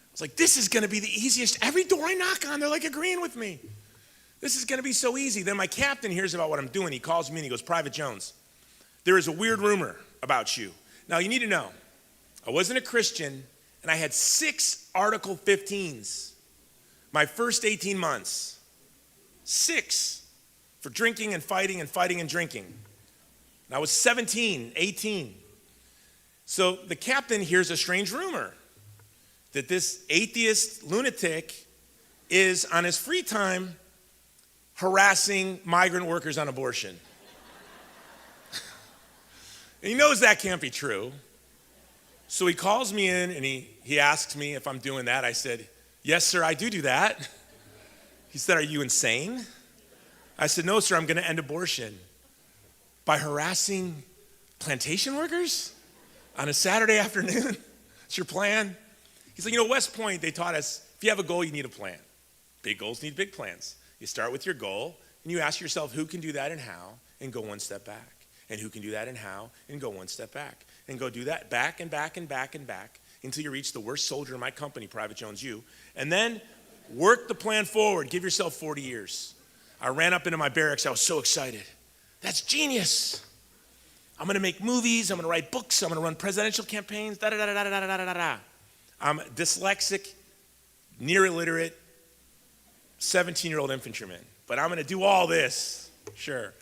I was like, this is going to be the easiest. Every door I knock on, they're like agreeing with me. This is going to be so easy. Then my captain hears about what I'm doing. He calls me and he goes, Private Jones, there is a weird rumor about you. Now, you need to know, I wasn't a Christian, and I had 6 Article 15s my first 18 months. 6 for drinking and fighting and drinking. And I was 17, 18. So the captain hears a strange rumor that this atheist lunatic is, on his free time, harassing migrant workers on abortion. And he knows that can't be true. So he calls me in and he asks me if I'm doing that. I said, yes, sir, I do that. He said, are you insane? I said, no, sir, I'm going to end abortion by harassing plantation workers on a Saturday afternoon. It's your plan? He's like, West Point, they taught us, if you have a goal, you need a plan. Big goals need big plans. You start with your goal, and you ask yourself who can do that and how, and go one step back. And who can do that and how, and go one step back. And go do that back and back and back and back until you reach the worst soldier in my company, Private Jones, you. And then work the plan forward. Give yourself 40 years. I ran up into my barracks. I was so excited. That's genius. I'm going to make movies. I'm going to write books. I'm going to run presidential campaigns. Da-da-da-da-da-da-da-da-da. I'm dyslexic, near illiterate, 17-year-old infantryman. But I'm going to do all this. Sure.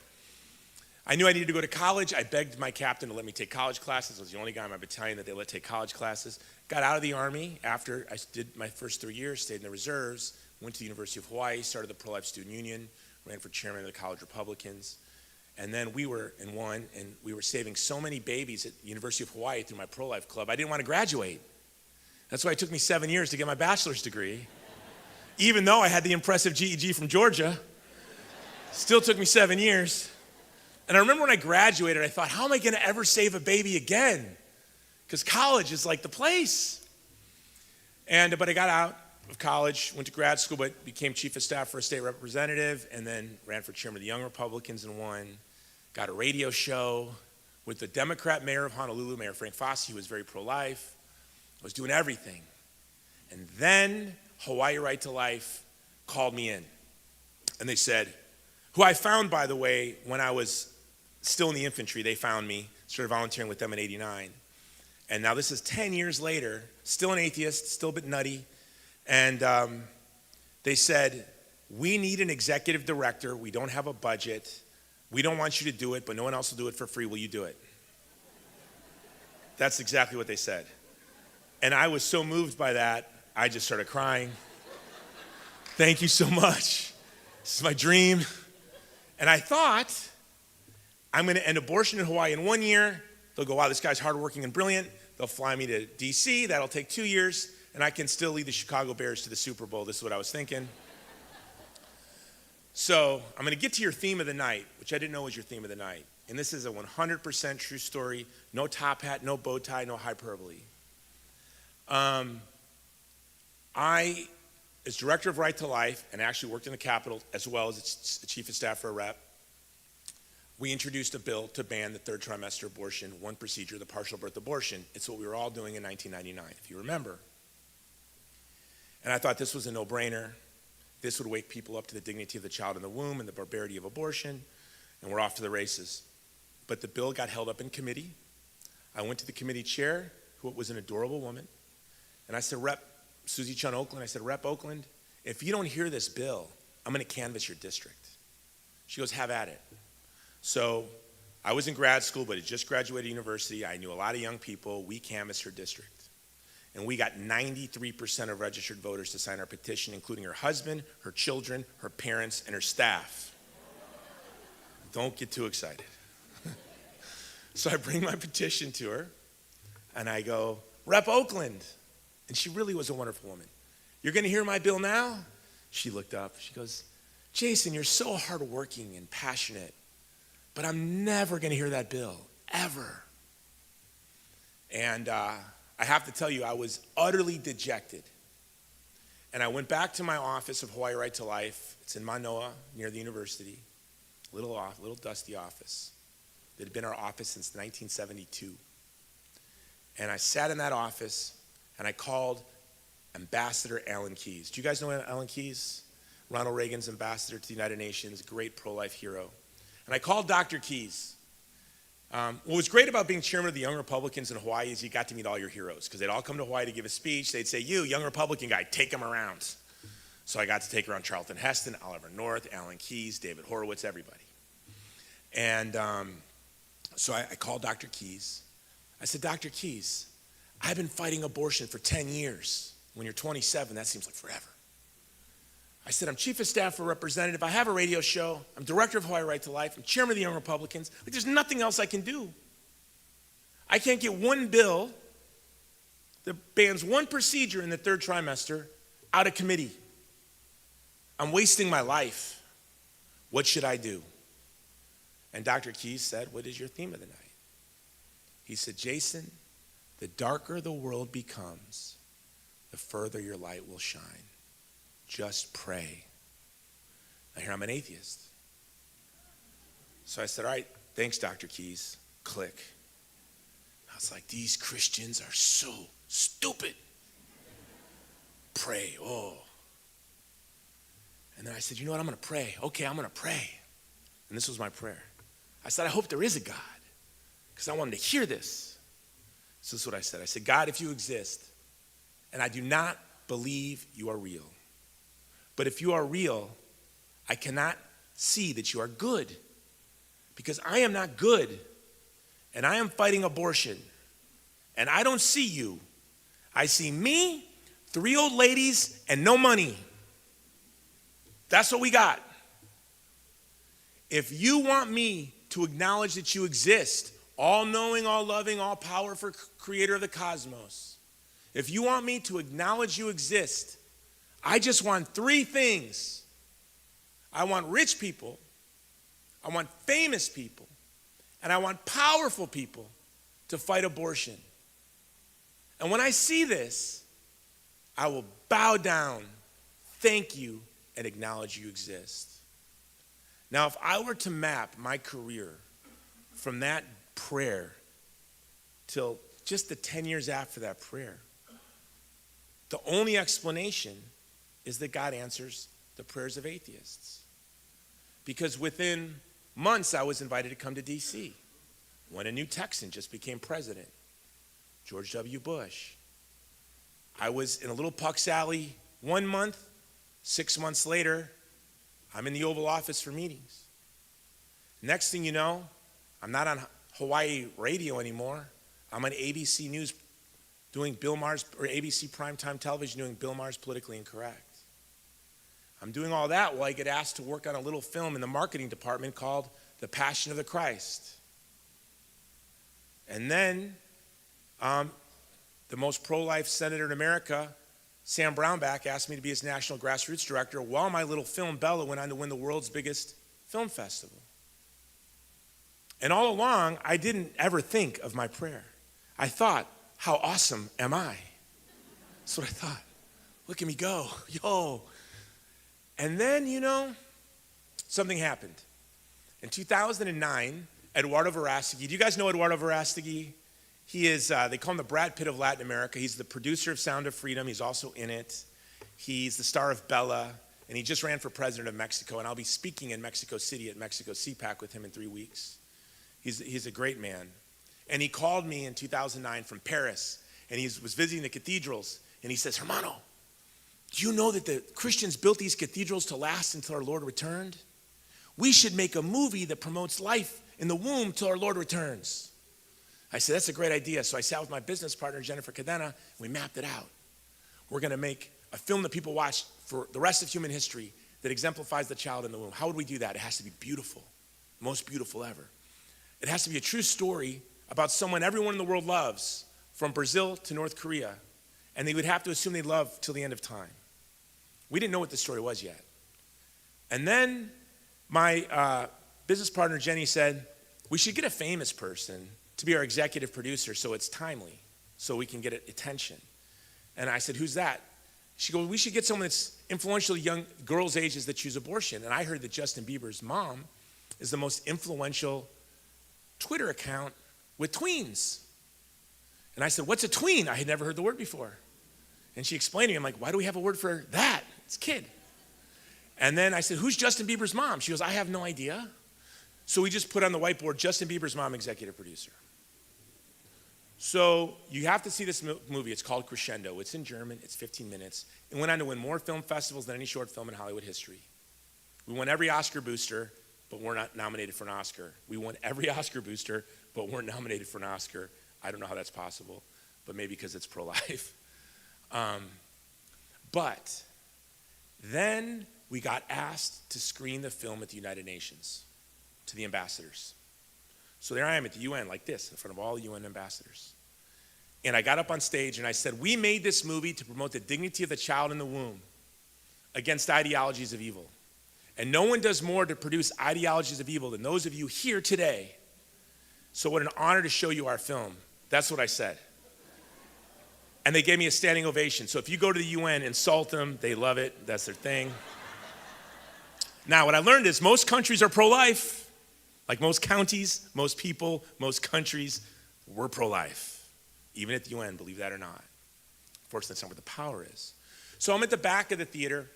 I knew I needed to go to college. I begged my captain to let me take college classes. I was the only guy in my battalion that they let take college classes. Got out of the Army after I did my first 3 years, stayed in the reserves, went to the University of Hawaii, started the Pro-Life Student Union, ran for chairman of the College Republicans. And then we were saving so many babies at the University of Hawaii through my pro-life club, I didn't want to graduate. That's why it took me 7 years to get my bachelor's degree. Even though I had the impressive GED from Georgia, still took me 7 years. And I remember when I graduated, I thought, how am I going to ever save a baby again? Because college is like the place. But I got out of college, went to grad school, but became chief of staff for a state representative, and then ran for chairman of the Young Republicans and won. Got a radio show with the Democrat mayor of Honolulu, Mayor Frank Fossey, who was very pro-life. I was doing everything. And then Hawaii Right to Life called me in. And they said, who I found, by the way, when I was still in the infantry. They found me, started volunteering with them in '89. And now this is 10 years later, still an atheist, still a bit nutty. And they said, we need an executive director. We don't have a budget. We don't want you to do it, but no one else will do it for free. Will you do it? That's exactly what they said. And I was so moved by that, I just started crying. Thank you so much. This is my dream. And I thought, I'm going to end abortion in Hawaii in 1 year. They'll go, wow, this guy's hardworking and brilliant. They'll fly me to DC. That'll take 2 years. And I can still lead the Chicago Bears to the Super Bowl. This is what I was thinking. So I'm going to get to your theme of the night, which I didn't know was your theme of the night. And this is a 100% true story. No top hat, no bow tie, no hyperbole. I, as director of Right to Life, and actually worked in the Capitol as well as its chief of staff for a rep, we introduced a bill to ban the third trimester abortion, one procedure, the partial birth abortion. It's what we were all doing in 1999, if you remember. And I thought this was a no-brainer. This would wake people up to the dignity of the child in the womb and the barbarity of abortion, and we're off to the races. But the bill got held up in committee. I went to the committee chair, who was an adorable woman, and I said, Rep. Susie Chun Oakland, I said, Rep. Oakland, if you don't hear this bill, I'm going to canvass your district. She goes, have at it. So I was in grad school, but had just graduated university. I knew a lot of young people. We canvassed her district. And we got 93% of registered voters to sign our petition, including her husband, her children, her parents, and her staff. Don't get too excited. So I bring my petition to her, and I go, Rep. Oakland. And she really was a wonderful woman. You're going to hear my bill now? She looked up. She goes, Jason, you're so hardworking and passionate, but I'm never going to hear that bill, ever. And I have to tell you, I was utterly dejected. And I went back to my office of Hawaii Right to Life. It's in Manoa, near the university. Little dusty office. It had been our office since 1972. And I sat in that office, and I called Ambassador Alan Keyes. Do you guys know Alan Keyes? Ronald Reagan's ambassador to the United Nations, great pro-life hero. And I called Dr. Keyes. What was great about being chairman of the Young Republicans in Hawaii is you got to meet all your heroes, because they'd all come to Hawaii to give a speech. They'd say, you, Young Republican guy, take him around. So I got to take around Charlton Heston, Oliver North, Alan Keyes, David Horowitz, everybody. And so I called Dr. Keyes. I said, Dr. Keyes, I've been fighting abortion for 10 years. When you're 27, that seems like forever. I said, I'm chief of staff for representative. I have a radio show. I'm director of Hawaii Right to Life. I'm chairman of the Young Republicans. Like, there's nothing else I can do. I can't get one bill that bans one procedure in the third trimester out of committee. I'm wasting my life. What should I do? And Dr. Keyes said, what is your theme of the night? He said, Jason, the darker the world becomes, the further your light will shine. Just pray. Now here I'm an atheist. So I said, all right, thanks, Dr. Keyes. Click. I was like, these Christians are so stupid. Pray, oh. And then I said, you know what, I'm going to pray. Okay, I'm going to pray. And this was my prayer. I said, I hope there is a God, because I wanted to hear this. So this is what I said. I said, God, if you exist, and I do not believe you are real, but if you are real, I cannot see that you are good, because I am not good, and I am fighting abortion, and I don't see you. I see me, 3 old ladies, and no money. That's what we got. If you want me to acknowledge that you exist, all-knowing, all-loving, all-powerful creator of the cosmos, if you want me to acknowledge you exist, I just want 3 things. I want rich people, I want famous people, and I want powerful people to fight abortion. And when I see this, I will bow down, thank you, and acknowledge you exist. Now, if I were to map my career from that prayer till just the 10 years after that prayer, the only explanation is that God answers the prayers of atheists. Because within months, I was invited to come to D.C. when a new Texan just became president, George W. Bush. I was in a little Pucks Alley 1 month. 6 months later, I'm in the Oval Office for meetings. Next thing you know, I'm not on Hawaii radio anymore. I'm on ABC News doing Bill Maher's, or ABC Primetime Television doing Bill Maher's Politically Incorrect. I'm doing all that while I get asked to work on a little film in the marketing department called The Passion of the Christ. And then the most pro-life senator in America, Sam Brownback, asked me to be his national grassroots director while my little film, Bella, went on to win the world's biggest film festival. And all along, I didn't ever think of my prayer. I thought, how awesome am I? That's what I thought. Look at me go, yo. And then, something happened. In 2009, Eduardo Verástegui, do you guys know Eduardo Verástegui? He is, they call him the Brad Pitt of Latin America. He's the producer of Sound of Freedom. He's also in it. He's the star of Bella, and he just ran for president of Mexico, and I'll be speaking in Mexico City at Mexico CPAC with him in 3 weeks. He's a great man. And he called me in 2009 from Paris, and he was visiting the cathedrals, and he says, Hermano, do you know that the Christians built these cathedrals to last until our Lord returned? We should make a movie that promotes life in the womb till our Lord returns. I said, that's a great idea. So I sat with my business partner, Jennifer Cadena, and we mapped it out. We're going to make a film that people watch for the rest of human history that exemplifies the child in the womb. How would we do that? It has to be beautiful, most beautiful ever. It has to be a true story about someone everyone in the world loves, from Brazil to North Korea, and they would have to assume they love till the end of time. We didn't know what the story was yet. And then my business partner, Jenny, said, we should get a famous person to be our executive producer so it's timely, so we can get attention. And I said, who's that? She goes, we should get someone that's influential young girls' ages that choose abortion. And I heard that Justin Bieber's mom is the most influential Twitter account with tweens. And I said, what's a tween? I had never heard the word before. And she explained to me, I'm like, why do we have a word for that? It's kid. And then I said, who's Justin Bieber's mom? She goes, I have no idea. So we just put on the whiteboard, Justin Bieber's mom, executive producer. So you have to see this movie. It's called Crescendo. It's in German. It's 15 minutes. It went on to win more film festivals than any short film in Hollywood history. We won every Oscar booster, but we're not nominated for an Oscar. We won every Oscar booster, but we're nominated for an Oscar. I don't know how that's possible, but maybe because it's pro-life. But then we got asked to screen the film at the United Nations to the ambassadors. So there I am at the UN like this in front of all the UN ambassadors. And I got up on stage and I said, we made this movie to promote the dignity of the child in the womb against ideologies of evil. And no one does more to produce ideologies of evil than those of you here today. So what an honor to show you our film. That's what I said. And they gave me a standing ovation. So if you go to the UN, insult them, they love it, that's their thing. Now what I learned is most countries are pro-life. Like most counties, most people, most countries, we're pro-life. Even at the UN, believe that or not. Fortunately, that's not where the power is. So I'm at the back of the theater,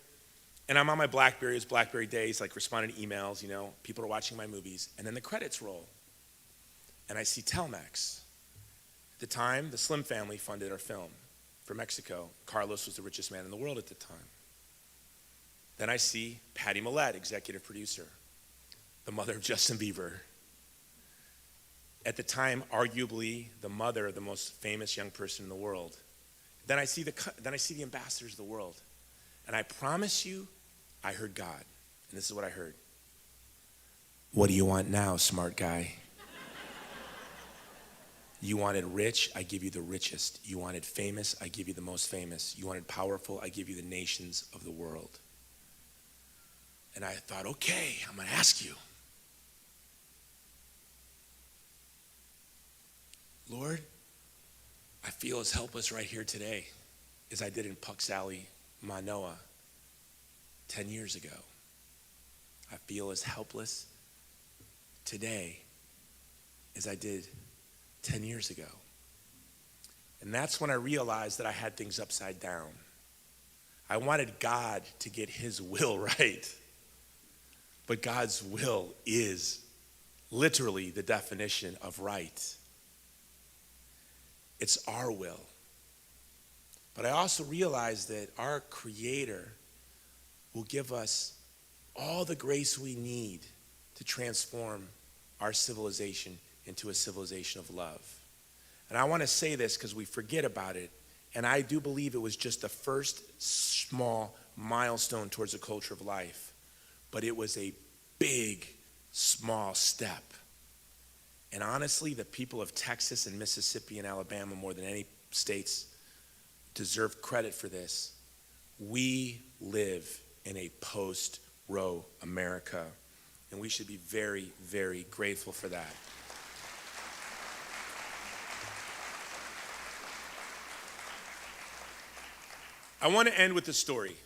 and I'm on my BlackBerry. It's BlackBerry days, like responding to emails, you know, people are watching my movies. And then the credits roll. And I see Telmex. At the time, the Slim family funded our film for Mexico. Carlos was the richest man in the world at the time. Then I see Patty Millett, executive producer, the mother of Justin Bieber. At the time, arguably the mother of the most famous young person in the world. Then I see the ambassadors of the world. And I promise you, I heard God. And this is what I heard. What do you want now, smart guy? You wanted rich, I give you the richest. You wanted famous, I give you the most famous. You wanted powerful, I give you the nations of the world. And I thought, okay, I'm gonna ask you. Lord, I feel as helpless right here today as I did in Puck's Alley, Manoa, 10 years ago. I feel as helpless today as I did 10 years ago. And that's when I realized that I had things upside down. I wanted God to get his will right. But God's will is literally the definition of right. It's our will. But I also realized that our Creator will give us all the grace we need to transform our civilization into a civilization of love. And I want to say this because we forget about it, and I do believe it was just the first small milestone towards a culture of life, but it was a big, small step. And honestly, the people of Texas and Mississippi and Alabama, more than any states, deserve credit for this. We live in a post-Roe America, and we should be very, very grateful for that. I want to end with a story.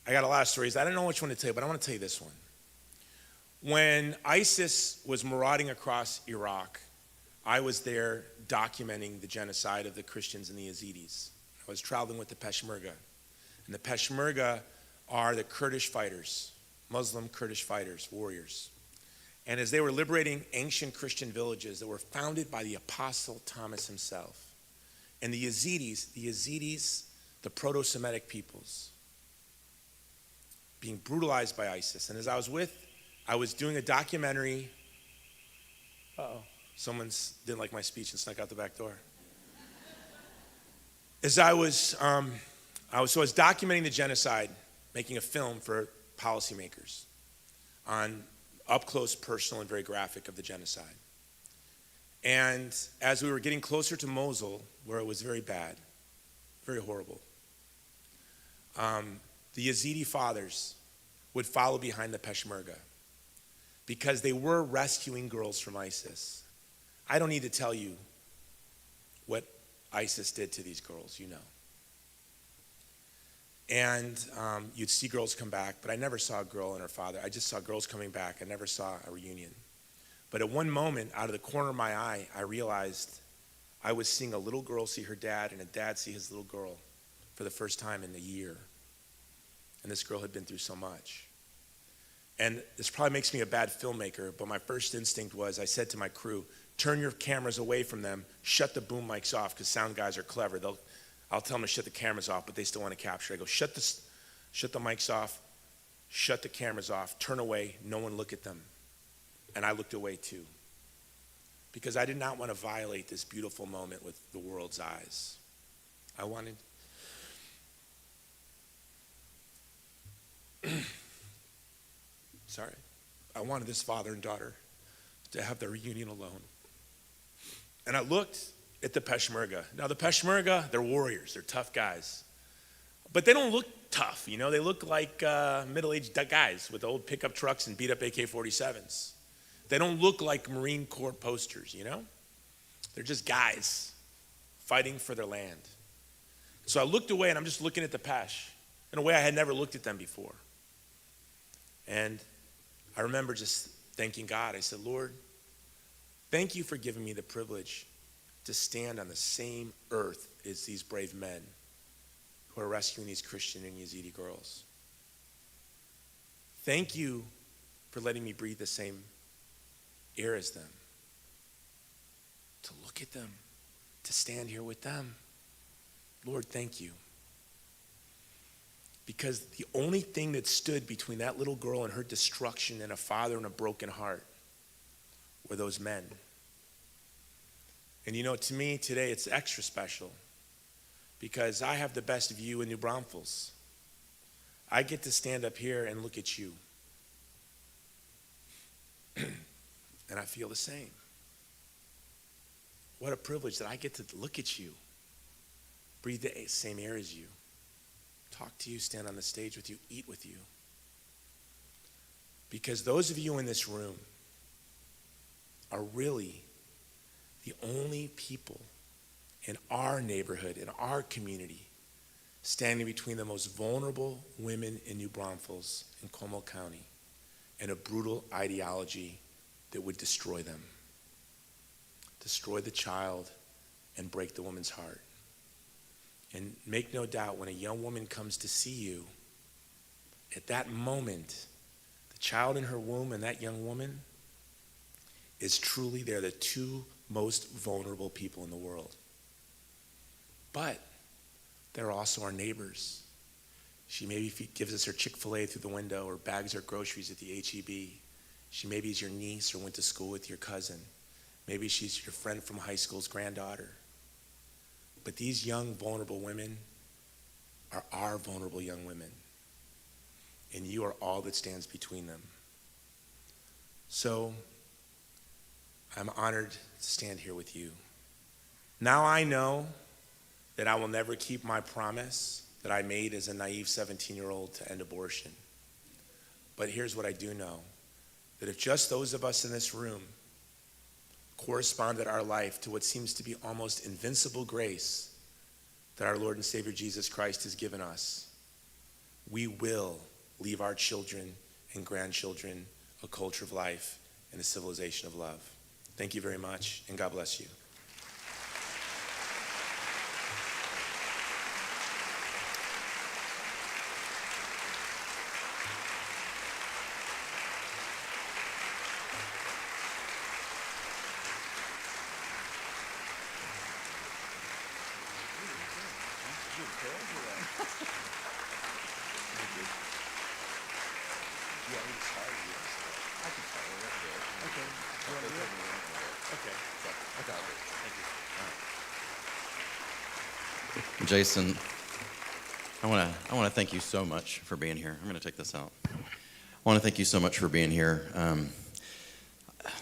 I got a lot of stories. I don't know which one to tell you, but I want to tell you this one. When ISIS was marauding across Iraq, I was there documenting the genocide of the Christians and the Yazidis. I was traveling with the Peshmerga. And the Peshmerga are the Kurdish fighters, Muslim Kurdish fighters, warriors. And as they were liberating ancient Christian villages that were founded by the Apostle Thomas himself, and the Yazidis, the proto-Semitic peoples, being brutalized by ISIS. And as I was doing a documentary. Someone didn't like my speech and snuck out the back door. I was documenting the genocide, making a film for policymakers on up close, personal, and very graphic of the genocide. And as we were getting closer to Mosul, where it was very bad, very horrible, the Yazidi fathers would follow behind the Peshmerga because they were rescuing girls from ISIS. I don't need to tell you what ISIS did to these girls, you know. And you'd see girls come back, but I never saw a girl and her father. I just saw girls coming back. I never saw a reunion. But at one moment, out of the corner of my eye, I realized I was seeing a little girl see her dad and a dad see his little girl for the first time in a year. And this girl had been through so much. And this probably makes me a bad filmmaker, but my first instinct was, I said to my crew, turn your cameras away from them, shut the boom mics off, because sound guys are clever. I'll tell them to shut the cameras off, but they still want to capture. I go, shut the mics off, shut the cameras off, turn away, no one look at them. And I looked away too, because I did not want to violate this beautiful moment with the world's eyes. I wanted I wanted this father and daughter to have their reunion alone. And I looked at the Peshmerga. Now the Peshmerga, they're warriors, they're tough guys. But they don't look tough, you know, they look like middle-aged guys with old pickup trucks and beat up AK-47s. They don't look like Marine Corps posters, you know? They're just guys fighting for their land. So I looked away and I'm just looking at the Pesh in a way I had never looked at them before. And I remember just thanking God. I said, Lord, thank you for giving me the privilege to stand on the same earth as these brave men who are rescuing these Christian and Yazidi girls. Thank you for letting me breathe the same air as them, to look at them, to stand here with them. Lord, thank you. Because the only thing that stood between that little girl and her destruction and a father and a broken heart were those men. And you know, to me today, it's extra special because I have the best view in New Braunfels. I get to stand up here and look at you. And I feel the same. What a privilege that I get to look at you, breathe the same air as you, talk to you, stand on the stage with you, eat with you. Because those of you in this room are really the only people in our neighborhood, in our community, standing between the most vulnerable women in New Braunfels in Como County and a brutal ideology that would destroy them, destroy the child and break the woman's heart. And make no doubt, when a young woman comes to see you, at that moment, the child in her womb and that young woman is truly, they're the two most vulnerable people in the world. But they're also our neighbors. She maybe gives us her Chick-fil-A through the window or bags her groceries at the H.E.B. She maybe is your niece or went to school with your cousin. Maybe she's your friend from high school's granddaughter. But these young, vulnerable women are our vulnerable young women. And you are all that stands between them. So I'm honored to stand here with you. Now I know that I will never keep my promise that I made as a naive 17-year-old to end abortion. But here's what I do know, that if just those of us in this room corresponded our life to what seems to be almost invincible grace that our Lord and Savior Jesus Christ has given us, we will leave our children and grandchildren a culture of life and a civilization of love. Thank you very much, and God bless you. Jason, I want to thank you so much for being here. I'm going to take this out. I want to thank you so much for being here. A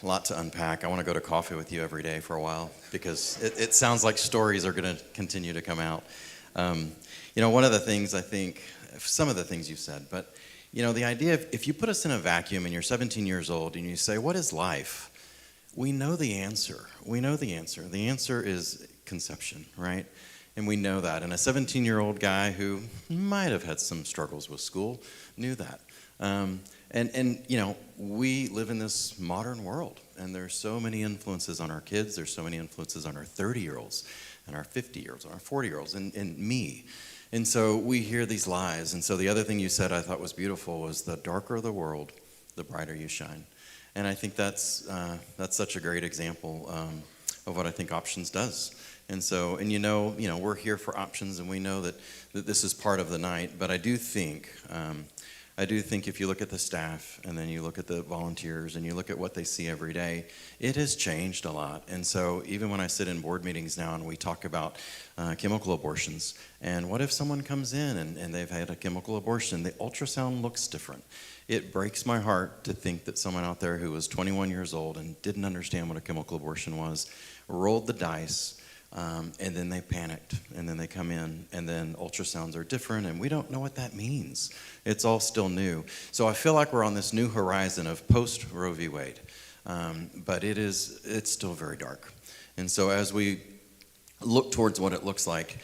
lot to unpack. I want to go to coffee with you every day for a while because it sounds like stories are going to continue to come out. You know, one of the things I think, some of the things you said, but The idea of if you put us in a vacuum and you're 17 years old and you say, what is life? We know the answer. We know the answer. The answer is conception, right? And we know that. And a 17-year-old guy who might have had some struggles with school knew that. We live in this modern world, and there's so many influences on our kids. There's so many influences on our 30-year-olds and our 50-year-olds and our 40-year-olds and me. And so we hear these lies. And so the other thing you said I thought was beautiful was the darker the world, the brighter you shine. And I think that's such a great example of what I think Options does. And so, we're here for Options, and we know that this is part of the night. But I do think if you look at the staff, and then you look at the volunteers, and you look at what they see every day, it has changed a lot. And so even when I sit in board meetings now and we talk about chemical abortions, and what if someone comes in and they've had a chemical abortion, the ultrasound looks different. It breaks my heart to think that someone out there who was 21 years old and didn't understand what a chemical abortion was, rolled the dice, and then they panicked, and then they come in, and then ultrasounds are different, and we don't know what that means. It's all still new. So I feel like we're on this new horizon of post-Roe v. Wade, but it's still very dark. And so as we look towards what it looks like,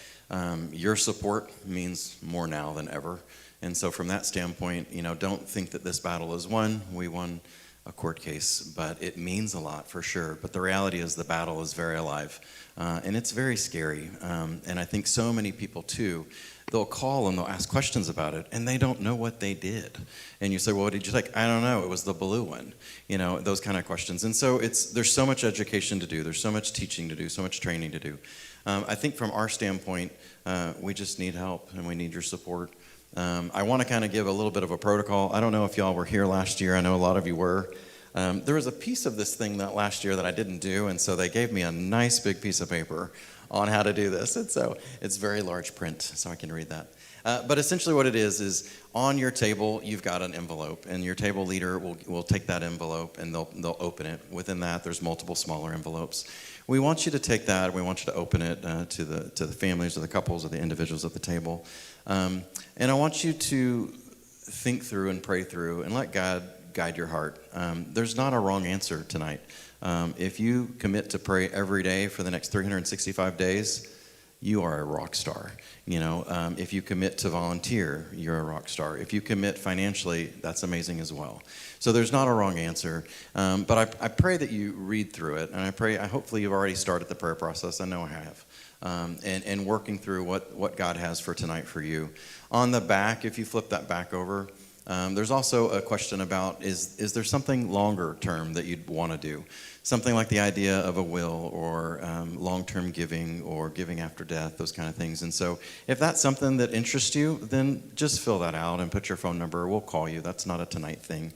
your support means more now than ever. And so from that standpoint, don't think that this battle is won. We won a court case, but it means a lot for sure. But the reality is the battle is very alive, and it's very scary. And I think so many people too, they'll call and they'll ask questions about it, and they don't know what they did. And you say, well, what did you take? I don't know. It was the blue one. Those kind of questions. And so there's so much education to do. There's so much teaching to do, so much training to do. I think from our standpoint, we just need help, and we need your support. I want to kind of give a little bit of a protocol. I don't know if y'all were here last year. I know a lot of you were. There was a piece of this thing that last year that I didn't do, and so they gave me a nice big piece of paper on how to do this. And so it's very large print, so I can read that. But essentially what it is on your table, you've got an envelope, and your table leader will take that envelope, and they'll open it. Within that, there's multiple smaller envelopes. We want you to take that, and we want you to open it to the families or the couples or the individuals at the table. And I want you to think through and pray through and let God guide your heart. There's not a wrong answer tonight. If you commit to pray every day for the next 365 days, you are a rock star. If you commit to volunteer, you're a rock star. If you commit financially, that's amazing as well. So there's not a wrong answer. But I pray that you read through it, and I hopefully you've already started the prayer process. I know I have. And working through what God has for tonight for you. On the back, if you flip that back over, there's also a question about, is there something longer term that you'd want to do? Something like the idea of a will or long-term giving or giving after death, those kind of things. And so if that's something that interests you, then just fill that out and put your phone number. We'll call you. That's not a tonight thing.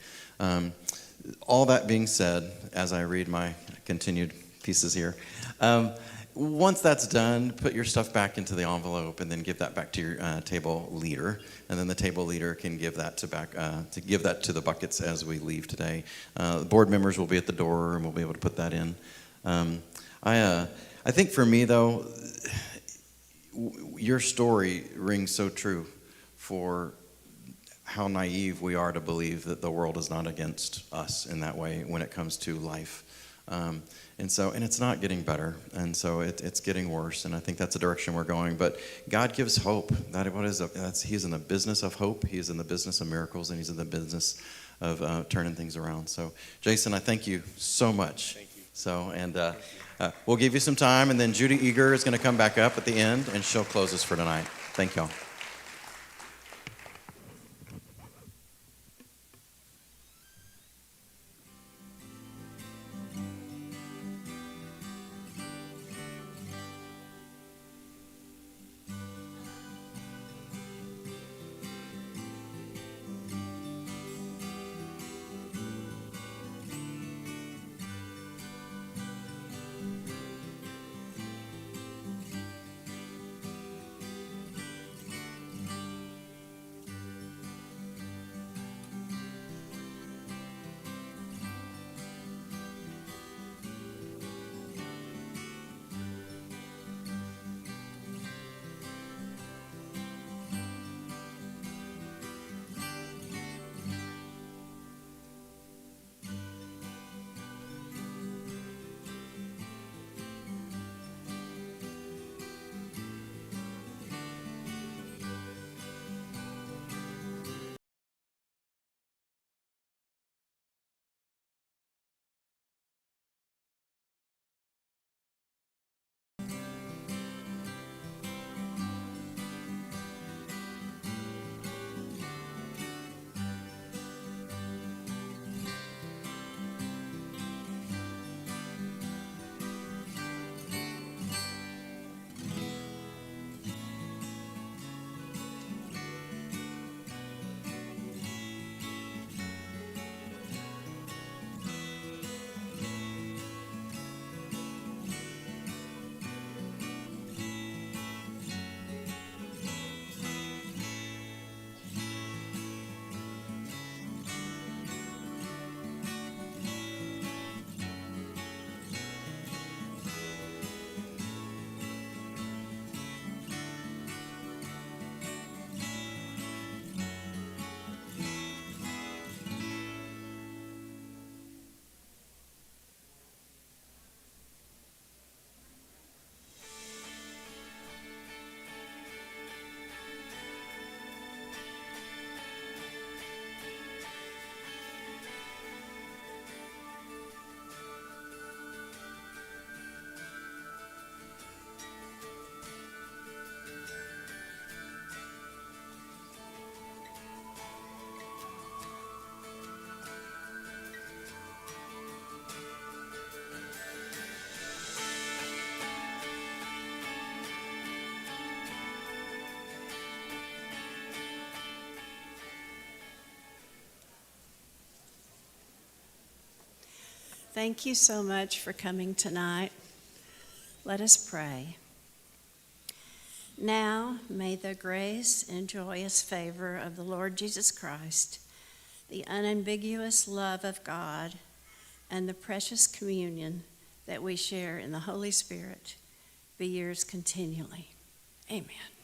All that being said, as I read my continued pieces here, once that's done, put your stuff back into the envelope and then give that back to your table leader, and then the table leader can give that to the buckets as we leave today. The board members will be at the door, and we'll be able to put that in. I think for me though, your story rings so true for how naive we are to believe that the world is not against us in that way when it comes to life. And it's not getting better, and so it's getting worse, and I think that's the direction we're going. But God gives hope. He's in the business of hope. He's in the business of miracles, and he's in the business of turning things around. So, Jason, I thank you so much. Thank you. So, and we'll give you some time, and then Judy Uyghur is going to come back up at the end, and she'll close us for tonight. Thank y'all. thank you so much for coming tonight. Let us pray. Now, may the grace and joyous favor of the Lord Jesus Christ, the unambiguous love of God, and the precious communion that we share in the Holy Spirit be yours continually. Amen.